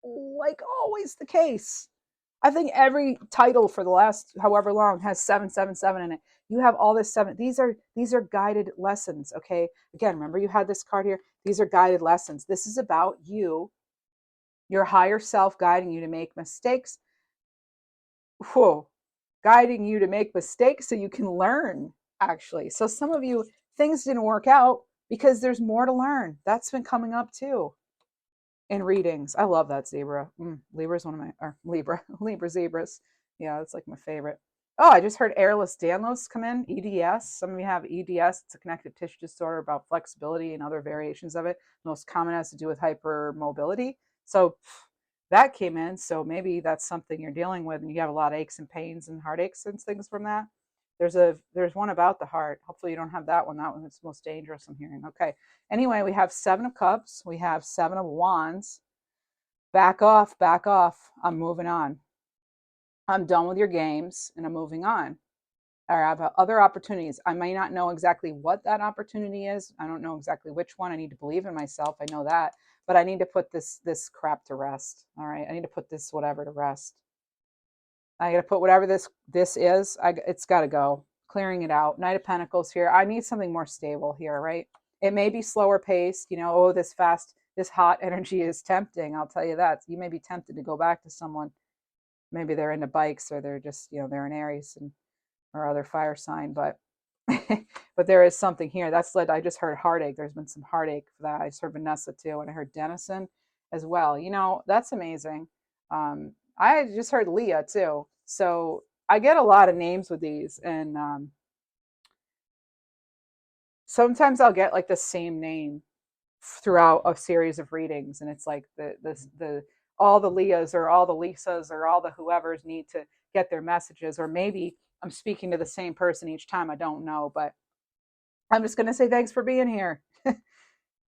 like always the case. I think every title for the last however long has 777 in it. You have all this 7. These are guided lessons, okay? Again, remember you had this card here. These are guided lessons. This is about you, your higher self guiding you to make mistakes. Whoa. Guiding you to make mistakes so you can learn, actually. So some of you, things didn't work out because there's more to learn. That's been coming up too in readings. I love that zebra. Libra is one of my, or Libra zebras. Yeah, that's like my favorite. Oh, I just heard Ehlers-Danlos come in, EDS. Some of you have EDS. It's a connective tissue disorder about flexibility and other variations of it. Most common has to do with hypermobility. So that came in. So maybe that's something you're dealing with and you have a lot of aches and pains and heartaches and things from that. There's one about the heart. Hopefully you don't have that one. That one is most dangerous, I'm hearing. Okay. Anyway, we have 7 of Cups. We have 7 of Wands. Back off, back off. I'm moving on. I'm done with your games and I'm moving on. I have other opportunities. I may not know exactly what that opportunity is. I don't know exactly which one. I need to believe in myself. I know that. But I need to put this crap to rest. All right. I need to put this whatever to rest. I got to put whatever this is. It's got to go. Clearing it out. Knight of Pentacles here. I need something more stable here, right? It may be slower paced. Oh, this fast, this hot energy is tempting. I'll tell you that. You may be tempted to go back to someone. Maybe they're into bikes or they're just, they're an Aries or other fire sign. But but there is something here. That's led. I just heard heartache. There's been some heartache for that. I just heard Vanessa too, and I heard Dennison as well. That's amazing. I just heard Leah too. So I get a lot of names with these, and sometimes I'll get like the same name throughout a series of readings, and it's like the all the Leahs or all the Lisas or all the whoever's need to get their messages, or maybe I'm speaking to the same person each time. I don't know, but I'm just going to say thanks for being here.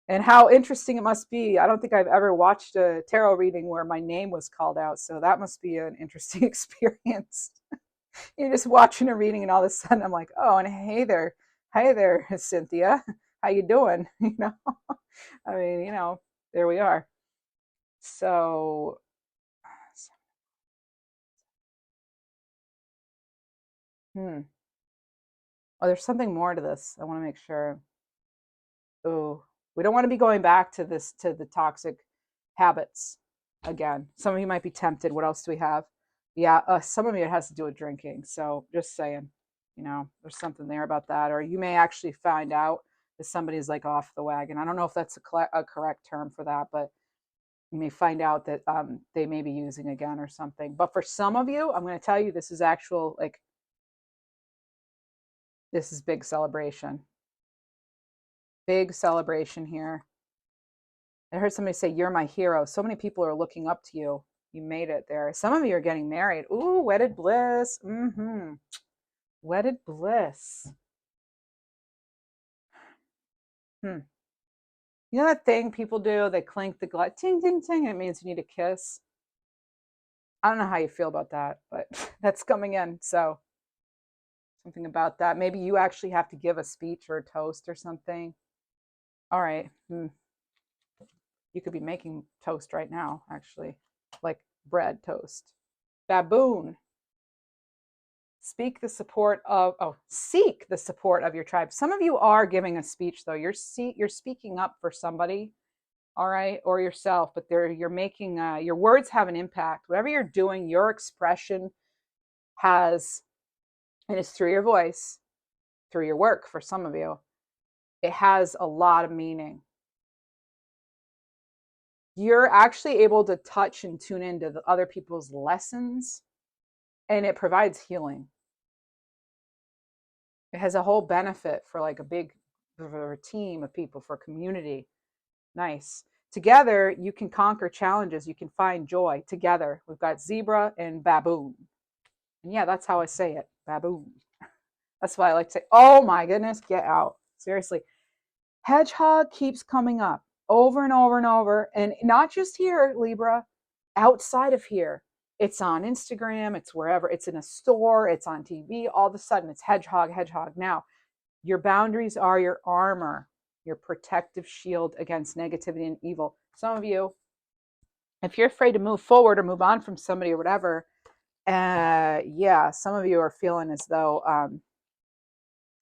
And how interesting it must be. I don't think I've ever watched a tarot reading where my name was called out, so that must be an interesting experience. You're just watching a reading, and all of a sudden I'm like, oh, and hey there, Cynthia, how you doing? I mean, there we are. So, oh, there's something more to this. I want to make sure. Oh, we don't want to be going back to the toxic habits again. Some of you might be tempted. What else do we have? Yeah, some of you it has to do with drinking. So just saying, there's something there about that. Or you may actually find out that somebody's like off the wagon. I don't know if that's a correct term for that, but you may find out that they may be using again or something. But for some of you, I'm going to tell you this is actual, like, this is big celebration. Big celebration here. I heard somebody say, you're my hero. So many people are looking up to you. You made it there. Some of you are getting married. Ooh, wedded bliss. Wedded bliss. You know that thing people do? They clink the glass, ting, ting, ting, and it means you need a kiss. I don't know how you feel about that, but that's coming in. So something about that. Maybe you actually have to give a speech or a toast or something. All right. You could be making toast right now, actually, like bread toast. Baboon. Seek the support of your tribe. Some of you are giving a speech, though. You're speaking up for somebody, all right, or yourself, but you're making your words have an impact. Whatever you're doing, your expression has, and it's through your voice, through your work. For some of you, it has a lot of meaning. You're actually able to touch and tune into the other people's lessons, and it provides healing. It has a whole benefit for like for a team of people, for a community. Nice. Together, you can conquer challenges. You can find joy together. We've got zebra and baboon. And yeah, that's how I say it. Baboon. That's why I like to say, oh my goodness, get out. Seriously. Hedgehog keeps coming up over and over and over. And not just here, Libra, outside of here. It's on Instagram, it's wherever, it's in a store, it's on TV. All of a sudden, it's hedgehog, hedgehog. Now, your boundaries are your armor, your protective shield against negativity and evil. Some of you, if you're afraid to move forward or move on from somebody or whatever, yeah, some of you are feeling as though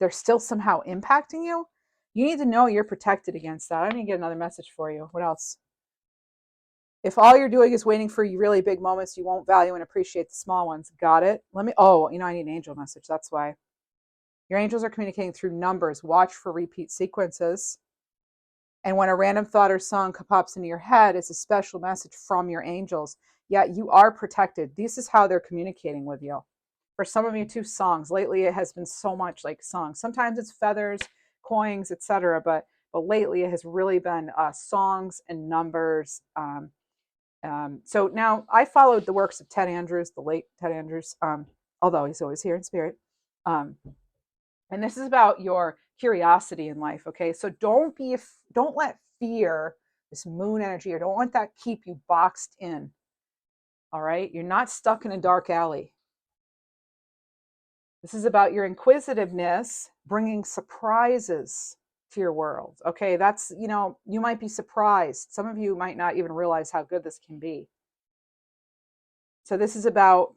they're still somehow impacting you. You need to know you're protected against that. I need to get another message for you. What else? If all you're doing is waiting for really big moments, you won't value and appreciate the small ones. Got it? I need an angel message. That's why. Your angels are communicating through numbers. Watch for repeat sequences. And when a random thought or song pops into your head, it's a special message from your angels. Yeah, you are protected. This is how they're communicating with you. For some of you too, songs. Lately, it has been so much like songs. Sometimes it's feathers, coins, etc. But lately, it has really been songs and numbers. So now I followed the works of Ted Andrews, the late Ted Andrews, although he's always here in spirit. And this is about your curiosity in life. Okay, so don't let fear, this moon energy, or don't let that keep you boxed in. All right, you're not stuck in a dark alley. This is about your inquisitiveness, bringing surprises to your world. Okay, that's, you might be surprised. Some of you might not even realize how good this can be. So this is about,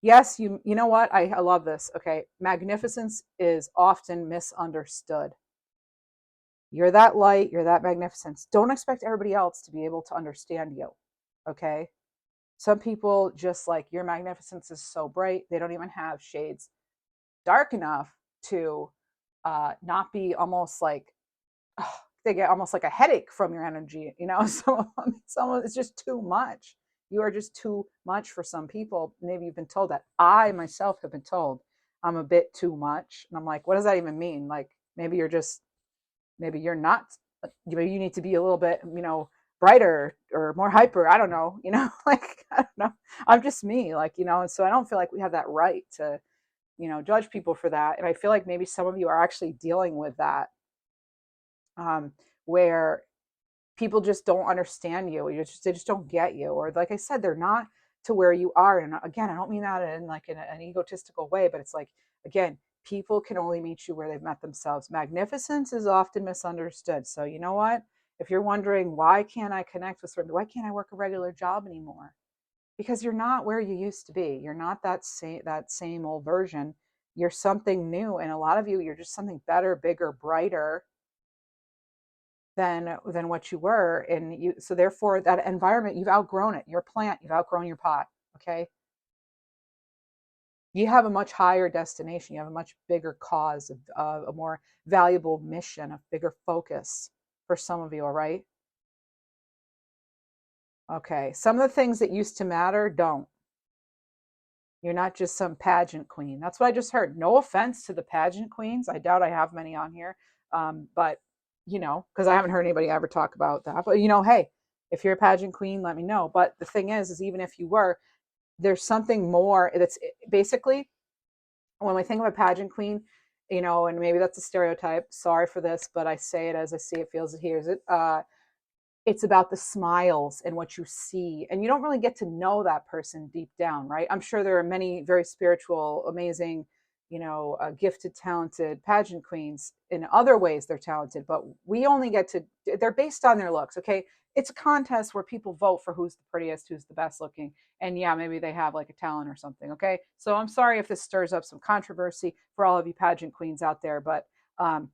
yes, you know what? I love this. Okay, magnificence is often misunderstood. You're that light, you're that magnificence. Don't expect everybody else to be able to understand you. Okay? Some people just like, your magnificence is so bright, they don't even have shades dark enough to not be almost like, they get almost like a headache from your energy. Some it's just too much. You are just too much for some people. Maybe you've been told that. I myself have been told I'm a bit too much. And I'm like, what does that even mean? Like, maybe you're not, maybe you need to be a little bit, brighter or more hyper. I don't know, like, I don't know. I'm just me, like, and so I don't feel like we have that right to, judge people for that. And I feel like maybe some of you are actually dealing with that, um, where people just don't understand you. They just don't get you. Or like I said, they're not to where you are. And again, I don't mean that in like an egotistical way, but it's like, again, people can only meet you where they've met themselves. Magnificence is often misunderstood. So you know what? If you're wondering, why can't I connect with someone? Why can't I work a regular job anymore? Because you're not where you used to be. You're not that same old version. You're something new. And a lot of you, you're just something better, bigger, brighter than what you were. And you, so therefore that environment, you've outgrown it. Your plant, you've outgrown your pot. Okay. You have a much higher destination. You have a much bigger cause, a more valuable mission, a bigger focus for some of you. All right. Okay. Some of the things that used to matter don't. You're not just some pageant queen. That's what I just heard. No offense to the pageant queens. I doubt I have many on here. But, because I haven't heard anybody ever talk about that. But, hey, if you're a pageant queen, let me know. But the thing is even if you were, there's something more that's basically, when we think of a pageant queen, and maybe that's a stereotype. Sorry for this, but I say it as I see it, feels it, hears it. It's about the smiles and what you see, and you don't really get to know that person deep down, right? I'm sure there are many very spiritual, amazing, gifted, talented pageant queens. In other ways they're talented, but we only get to, they're based on their looks. Okay, it's a contest where people vote for who's the prettiest, who's the best looking, and yeah, maybe they have like a talent or something. Okay, so I'm sorry if this stirs up some controversy for all of you pageant queens out there, but um,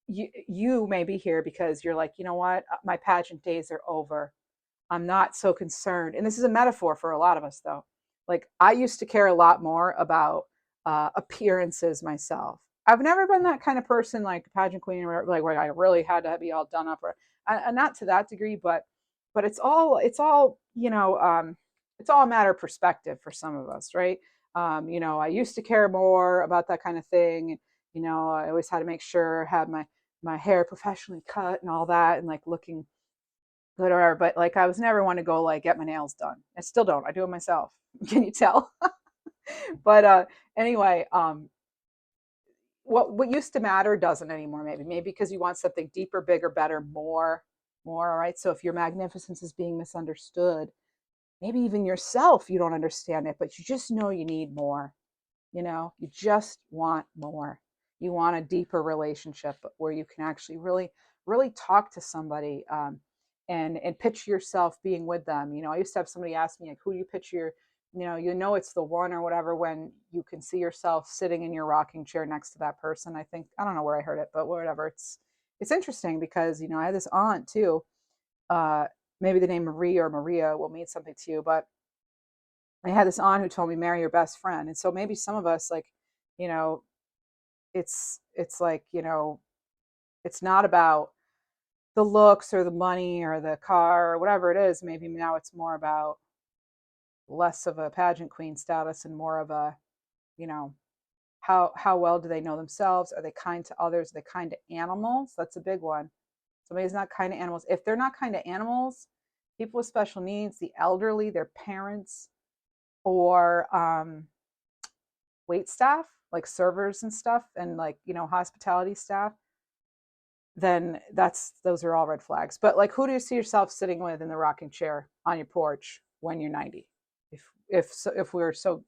you may be here because you're like, you know what, my pageant days are over. I'm not so concerned. And this is a metaphor for a lot of us, though. Like, I used to care a lot more about appearances myself. I've never been that kind of person, like a pageant queen, or like where I really had to be all done up, or not to that degree, but it's all a matter of perspective for some of us, right? I used to care more about that kind of thing. I always had to make sure I had my hair professionally cut and all that, and like looking good or whatever. But like, I was never one to go like get my nails done. I still don't. I do it myself. Can you tell? But anyway, what used to matter doesn't anymore. Maybe because you want something deeper, bigger, better, more. All right. So if your magnificence is being misunderstood, maybe even yourself, you don't understand it, but you just know you need more. You just want more. You want a deeper relationship where you can actually really really talk to somebody, and picture yourself being with them. I used to have somebody ask me, like, who do you picture, it's the one or whatever, when you can see yourself sitting in your rocking chair next to that person. I think, I don't know where I heard it, but whatever. It's interesting because I had this aunt too. uh Maybe the name Marie or Maria will mean something to you, but I had this aunt who told me, marry your best friend. And so maybe some of us, like, you know, it's like, it's not about the looks or the money or the car or whatever it is. Maybe now it's more about less of a pageant queen status and more of a, you know, how well do they know themselves? Are they kind to others? Are they kind to animals? That's a big one. Somebody's not kind to animals. If they're not kind to animals, people with special needs, the elderly, their parents, or wait staff, like servers and stuff, and like, hospitality staff, then those are all red flags. But like, who do you see yourself sitting with in the rocking chair on your porch when you're 90? If we're so,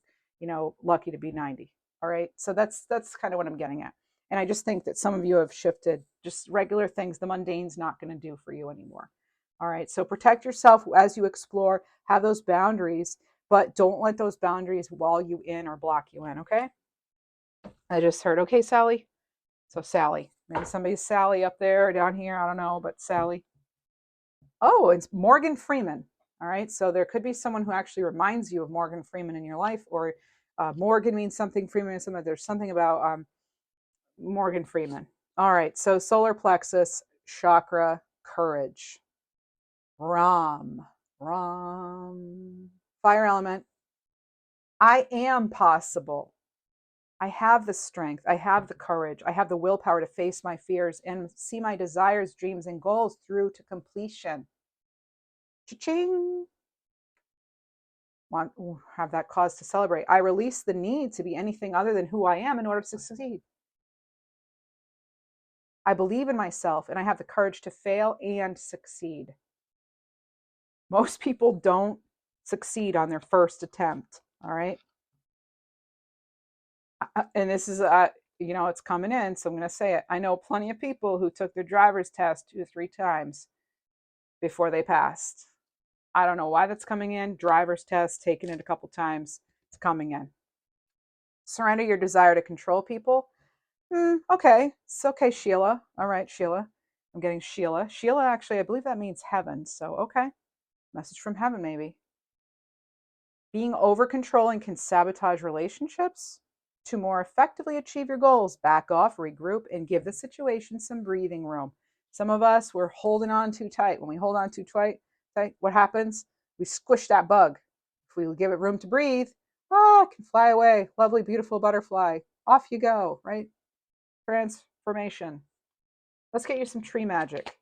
lucky to be 90. All right. So that's kind of what I'm getting at. And I just think that some of you have shifted, just regular things. The mundane's not going to do for you anymore. All right. So protect yourself as you explore, have those boundaries, but don't let those boundaries wall you in or block you in. Okay. I just heard, okay, Sally. So Sally, maybe somebody's Sally up there or down here. I don't know, but Sally. Oh, it's Morgan Freeman. All right. So there could be someone who actually reminds you of Morgan Freeman in your life, or Morgan means something, Freeman means something. There's something about Morgan Freeman. All right. So solar plexus, chakra, courage. Ram. Ram. Fire element. I am possible. I have the strength. I have the courage. I have the willpower to face my fears and see my desires, dreams, and goals through to completion. Cha-ching. Have that cause to celebrate. I release the need to be anything other than who I am in order to succeed. I believe in myself and I have the courage to fail and succeed. Most people don't succeed on their first attempt. All right. And this is, it's coming in. So I'm going to say it. I know plenty of people who took their driver's test 2 or 3 times before they passed. I don't know why that's coming in. Driver's test, taking it a couple times. It's coming in. Surrender your desire to control people. Okay. It's okay, Sheila. All right, Sheila. I'm getting Sheila. Sheila, actually, I believe that means heaven. So, okay. Message from heaven, maybe. Being over controlling can sabotage relationships. To more effectively achieve your goals, back off, regroup, and give the situation some breathing room. Some of us, we're holding on too tight. When we hold on too tight, what happens? We squish that bug. If we give it room to breathe, it can fly away. Lovely, beautiful butterfly. Off you go, right? Transformation. Let's get you some tree magic.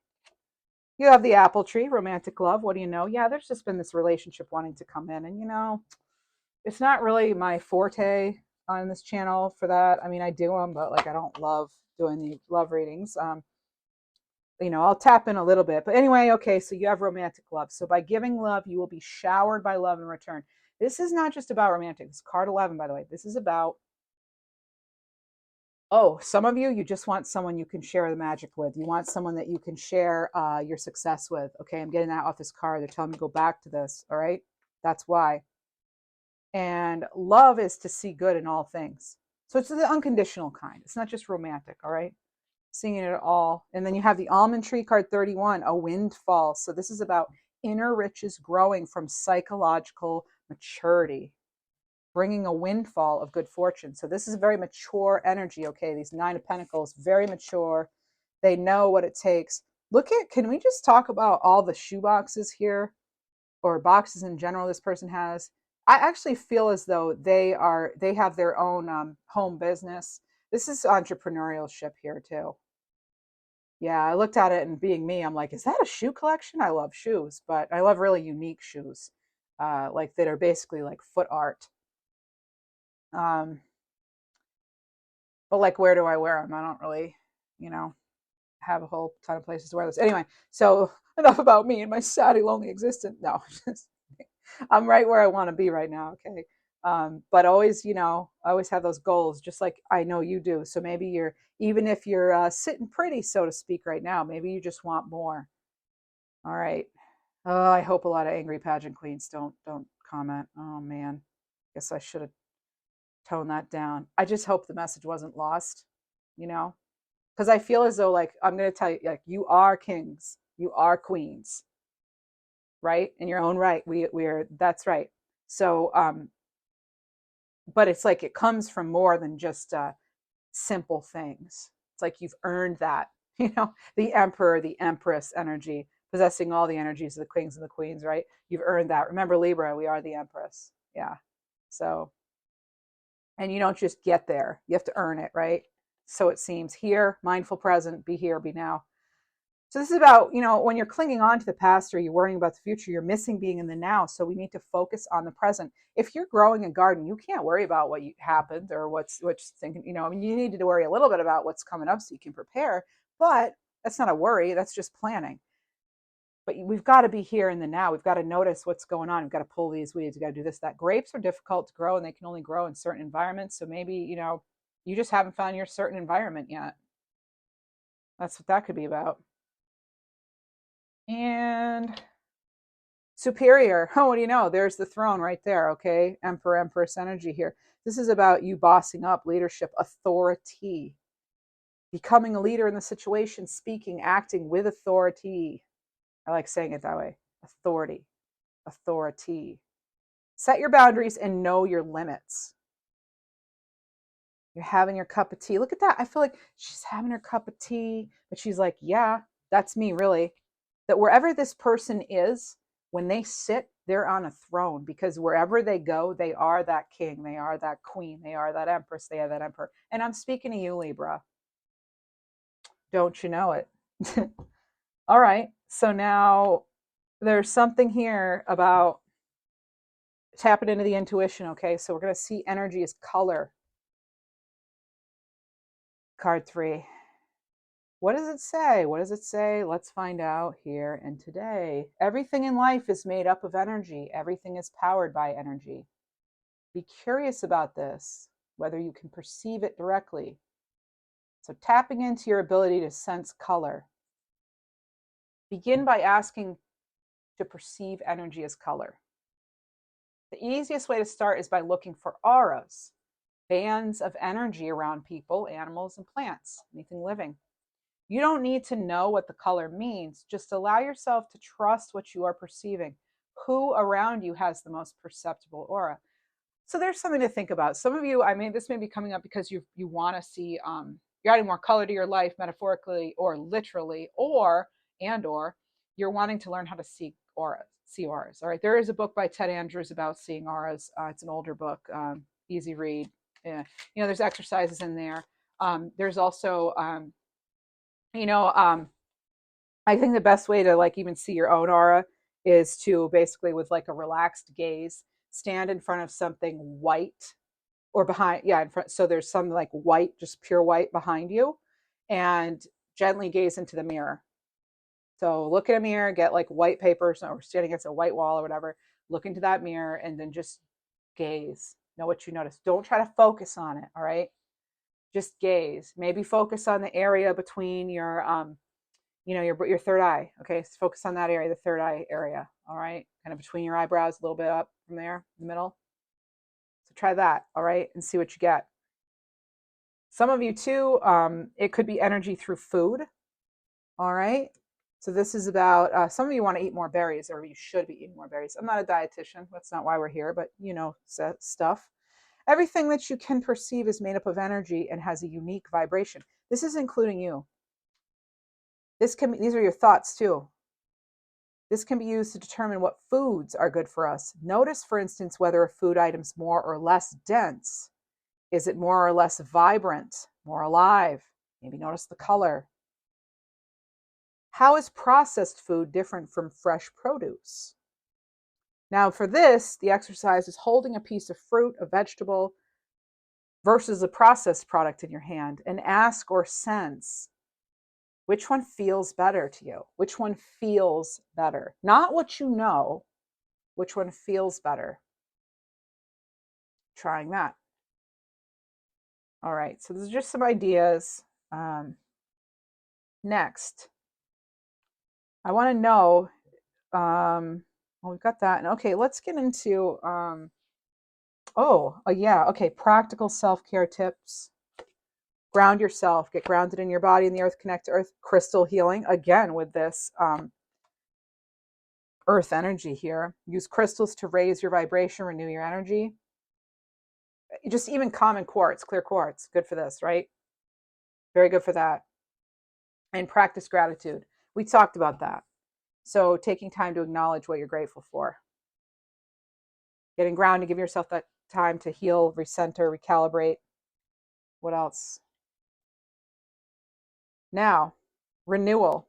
You have the apple tree, romantic love. What do you know? Yeah, there's just been this relationship wanting to come in. And, it's not really my forte on this channel for that. I mean, I do them, but like I don't love doing the love readings. I'll tap in a little bit. But anyway, okay, so you have romantic love. So by giving love, you will be showered by love in return. This is not just about romantic. It's card 11, by the way. This is about, some of you just want someone you can share the magic with. You want someone that you can share your success with. Okay, I'm getting that off this card. They're telling me to go back to this. All right, that's why. And love is to see good in all things. So it's the unconditional kind. It's not just romantic, all right? Seeing it all. And then you have the almond tree card 31, a windfall. So this is about inner riches growing from psychological maturity, bringing a windfall of good fortune. So this is a very mature energy, okay? These 9 of Pentacles, very mature. They know what it takes. Can we just talk about all the shoe boxes here, or boxes in general this person has? I actually feel as though they have their own home business. This is entrepreneurship here too. Yeah, I looked at it, and being me, I'm like, is that a shoe collection? I love shoes, but I love really unique shoes, like that are basically like foot art. Um, but like, where do I wear them? I don't really, you know, have a whole ton of places to wear this. Anyway, so enough about me and my sadly lonely existence. No, I'm right where I want to be right now. Okay. But always, I always have those goals, just like I know you do. So maybe even if you're sitting pretty, so to speak, right now, maybe you just want more. All right. Oh, I hope a lot of angry pageant queens don't comment. Oh man, guess I should have toned that down. I just hope the message wasn't lost, because I feel as though, like, I'm going to tell you, like, you are kings, you are queens, right? In your own right. We're that's right. So, but it's like it comes from more than just simple things. It's like you've earned that, the emperor, the empress energy, possessing all the energies of the kings and the queens, right? You've earned that. Remember, Libra, we are the empress. Yeah. So, and you don't just get there, you have to earn it, right? So it seems. Here, mindful present, be here, be now. So this is about, when you're clinging on to the past or you're worrying about the future, you're missing being in the now. So we need to focus on the present. If you're growing a garden, you can't worry about what happened or what's thinking, I mean, you need to worry a little bit about what's coming up so you can prepare, but that's not a worry. That's just planning. But we've got to be here in the now. We've got to notice what's going on. We've got to pull these weeds. We've got to do this, that. Grapes are difficult to grow and they can only grow in certain environments. So maybe, you just haven't found your certain environment yet. That's what that could be about. And superior. Oh, what do you know? There's the throne right there. Okay. Emperor, empress energy here. This is about you bossing up, leadership, authority, becoming a leader in the situation, speaking, acting with authority. I like saying it that way. Authority, authority. Set your boundaries and know your limits. You're having your cup of tea. Look at that. I feel like she's having her cup of tea, but she's like, yeah, that's me, really. That wherever this person is, When they sit, they're on a throne, because wherever they go, they are that king, they are that queen, they are that empress, they are that emperor. And I'm speaking to you, Libra. Don't you know it? All right. So now there's something here about tapping into the intuition. Okay. So we're going to see energy as color. Card 3. What does it say? What does it say? Let's find out here and today. Everything in life is made up of energy. Everything is powered by energy. Be curious about this, whether you can perceive it directly. So tapping into your ability to sense color. Begin by asking to perceive energy as color. The easiest way to start is by looking for auras, bands of energy around people, animals, and plants, anything living. You don't need to know what the color means. Just allow yourself to trust what you are perceiving. Who around you has the most perceptible aura? So there's something to think about. Some of you, this may be coming up because you want to see, you're adding more color to your life, metaphorically or literally, or you're wanting to learn how to see auras. All right. There is a book by Ted Andrews about seeing auras. It's an older book, easy read. Yeah. There's exercises in there. There's also, I think the best way to like even see your own aura is to basically, with like a relaxed gaze, stand in front of something white or behind, in front. So there's some like white, just pure white behind you, and gently gaze into the mirror. So look at a mirror, get like white paper or standing against a white wall or whatever, look into that mirror and then just gaze. Know what you notice. Don't try to focus on it. All right. Just gaze. Maybe focus on the area between your your third eye. Okay, so focus on that area, the third eye area. All right, kind of between your eyebrows, a little bit up from there, in the middle. So try that. All right, and see what you get. Some of you too, it could be energy through food. All right, so this is about some of you want to eat more berries, or you should be eating more berries. I'm not a dietitian. That's not why we're here, but stuff. Everything that you can perceive is made up of energy and has a unique vibration. This is including you. These are your thoughts too. This can be used to determine what foods are good for us. Notice, for instance, whether a food item's more or less dense. Is it more or less vibrant, more alive? Maybe notice the color. How is processed food different from fresh produce? Now, for this, the exercise is holding a piece of fruit, a vegetable, versus a processed product in your hand, and ask or sense, which one feels better to you? Which one feels better? Not what you know, which one feels better? Trying that. All right, so these are just some ideas. Next, I want to know, well, we've got that. And okay, let's get into, okay, practical self-care tips. Ground yourself, get grounded in your body and the earth, connect to earth, crystal healing. Again, with this earth energy here. Use crystals to raise your vibration, renew your energy. Just even common quartz, clear quartz, good for this, right? Very good for that. And practice gratitude. We talked about that. So taking time to acknowledge what you're grateful for. Getting grounded, give yourself that time to heal, recenter, recalibrate. What else? Now, renewal.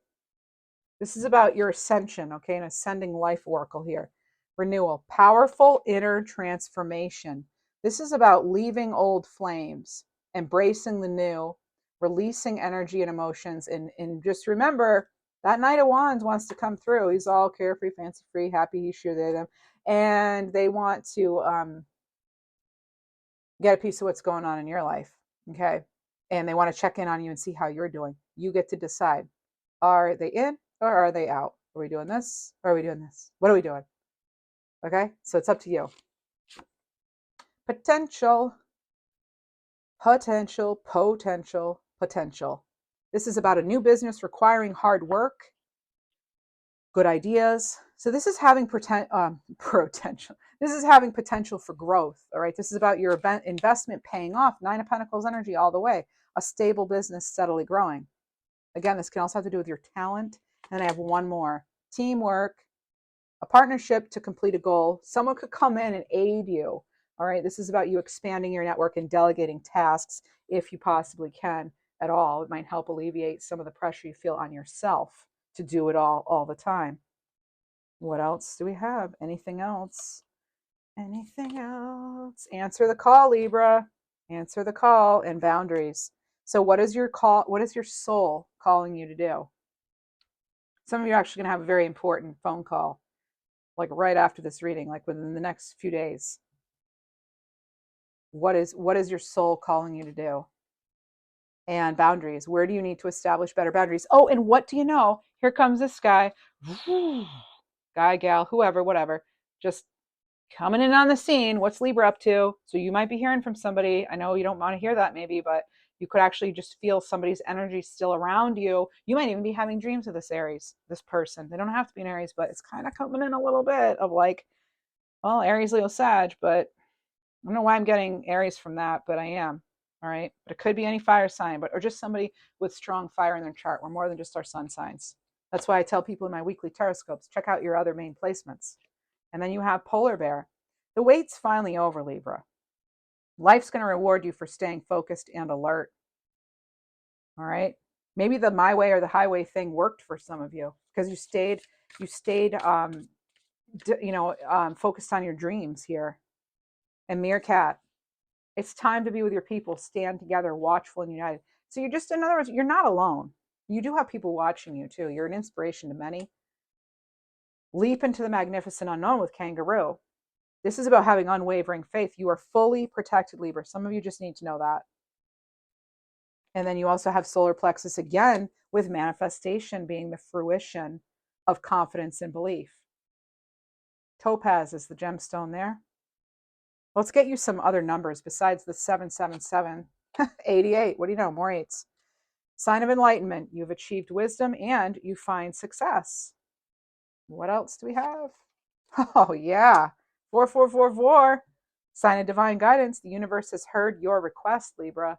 This is about your ascension, okay? An ascending life oracle here. Renewal. Powerful inner transformation. This is about leaving old flames, embracing the new, releasing energy and emotions. And just remember, that Knight of Wands wants to come through. He's all carefree, fancy-free, happy, he's sure they're them. And they want to get a piece of what's going on in your life, okay? And they want to check in on you and see how you're doing. You get to decide. Are they in or are they out? Are we doing this or are we doing this? What are we doing? Okay, so it's up to you. Potential. This is about a new business requiring hard work, good ideas. So this is having potential. This is having potential for growth. All right, this is about your investment paying off. 9 of Pentacles energy all the way. A stable business steadily growing. Again, this can also have to do with your talent. And I have one more. Teamwork. a partnership to complete a goal. Someone could come in and aid you. All right. This is about you expanding your network and delegating tasks if you possibly can at all. It might help alleviate some of the pressure you feel on yourself to do it all the time. What else do we have? Anything else? Anything else? Answer the call, Libra. Answer the call. And boundaries. So what is your call? What is your soul calling you to do? Some of you are actually going to have a very important phone call, like right after this reading, like within the next few days. What is your soul calling you to do? And boundaries. Where do you need to establish better boundaries? Oh, and what do you know? Here comes this guy, guy, gal, whoever, whatever, just coming in on the scene. What's Libra up to? So you might be hearing from somebody. I know you don't want to hear that maybe, but you could actually just feel somebody's energy still around you. You might even be having dreams of this Aries, this person. They don't have to be an Aries, but it's kind of coming in a little bit of like, well, Aries, Leo, Sag, but I don't know why I'm getting Aries from that, but I am. All right. But it could be any fire sign, or just somebody with strong fire in their chart. We're more than just our sun signs. That's why I tell people in my weekly horoscopes, check out your other main placements. And then you have Polar Bear. The wait's finally over, Libra. Life's going to reward you for staying focused and alert. All right. Maybe the my way or the highway thing worked for some of you because you stayed, focused on your dreams here. And Meerkat, it's time to be with your people, stand together, watchful and united. So you're just, in other words, you're not alone. You do have people watching you too. You're an inspiration to many. Leap into the magnificent unknown with Kangaroo. This is about having unwavering faith. You are fully protected, Libra. Some of you just need to know that. And then you also have solar plexus again with manifestation being the fruition of confidence and belief. Topaz is the gemstone there. Let's get you some other numbers besides the 777. 88. What do you know? More eights. Sign of enlightenment. You've achieved wisdom and you find success. What else do we have? Oh, yeah. 4444. Sign of divine guidance. The universe has heard your request, Libra.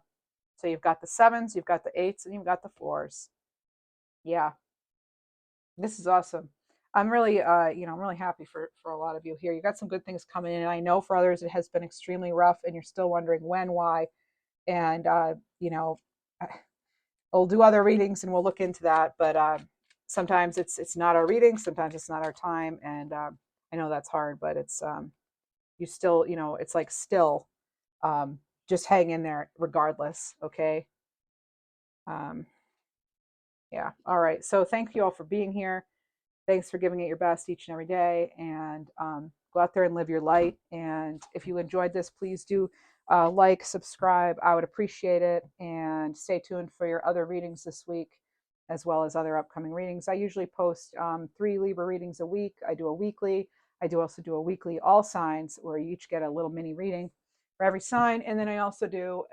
So you've got the sevens, you've got the eights, and you've got the fours. Yeah. This is awesome. I'm really, I'm really happy for a lot of you here. You got some good things coming in. I know for others it has been extremely rough, and you're still wondering when, why, and we'll do other readings and we'll look into that. But sometimes it's not our reading, sometimes it's not our time, and I know that's hard, but it's you still, it's like still, just hang in there regardless. Okay. Um, yeah. All right. So thank you all for being here. Thanks for giving it your best each and every day, and go out there and live your light. And if you enjoyed this, please do like, subscribe. I would appreciate it. And stay tuned for your other readings this week, as well as other upcoming readings. I usually post 3 Libra readings a week. I do a weekly. I do also do a weekly all signs where you each get a little mini reading for every sign. And then I also do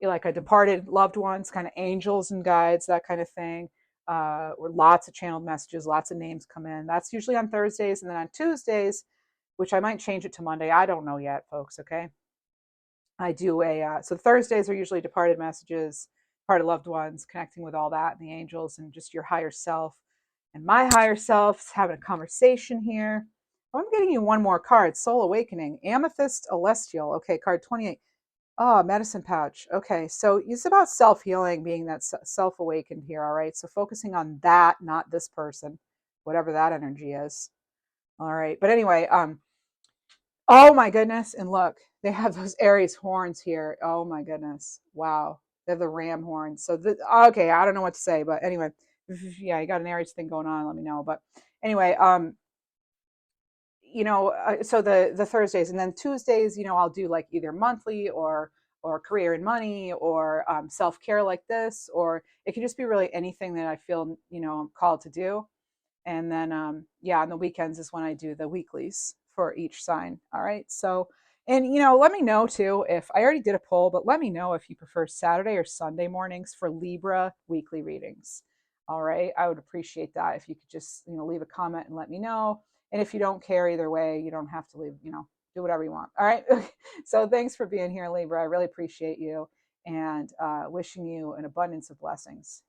like a departed loved ones, kind of angels and guides, that kind of thing. Where lots of channeled messages, lots of names come in. That's usually on Thursdays, and then on Tuesdays, which I might change it to Monday. I don't know yet, folks. Okay, I do so Thursdays are usually departed messages, departed loved ones, connecting with all that and the angels and just your higher self. And my higher self's having a conversation here. Oh, I'm getting you one more card, Soul Awakening, Amethyst Celestial. Okay, card 28. Oh, medicine pouch. Okay, so it's about self-healing, being that self-awakened here, all right? So focusing on that, not this person, whatever that energy is. All right. But anyway, oh my goodness, and look, they have those Aries horns here. Oh my goodness. Wow. They have the ram horns. So okay, I don't know what to say, but anyway, yeah, you got an Aries thing going on, let me know. But anyway, so the Thursdays, and then Tuesdays, I'll do like either monthly or career and money or self-care like this, or it could just be really anything that I feel I'm called to do. And then on the weekends is when I do the weeklies for each sign. All right. So, and let me know too, if I already did a poll, but let me know if you prefer Saturday or Sunday mornings for Libra weekly readings. All right. I would appreciate that if you could just leave a comment and let me know. And if you don't care either way, you don't have to leave, do whatever you want. All right. So thanks for being here, Libra. I really appreciate you, and wishing you an abundance of blessings.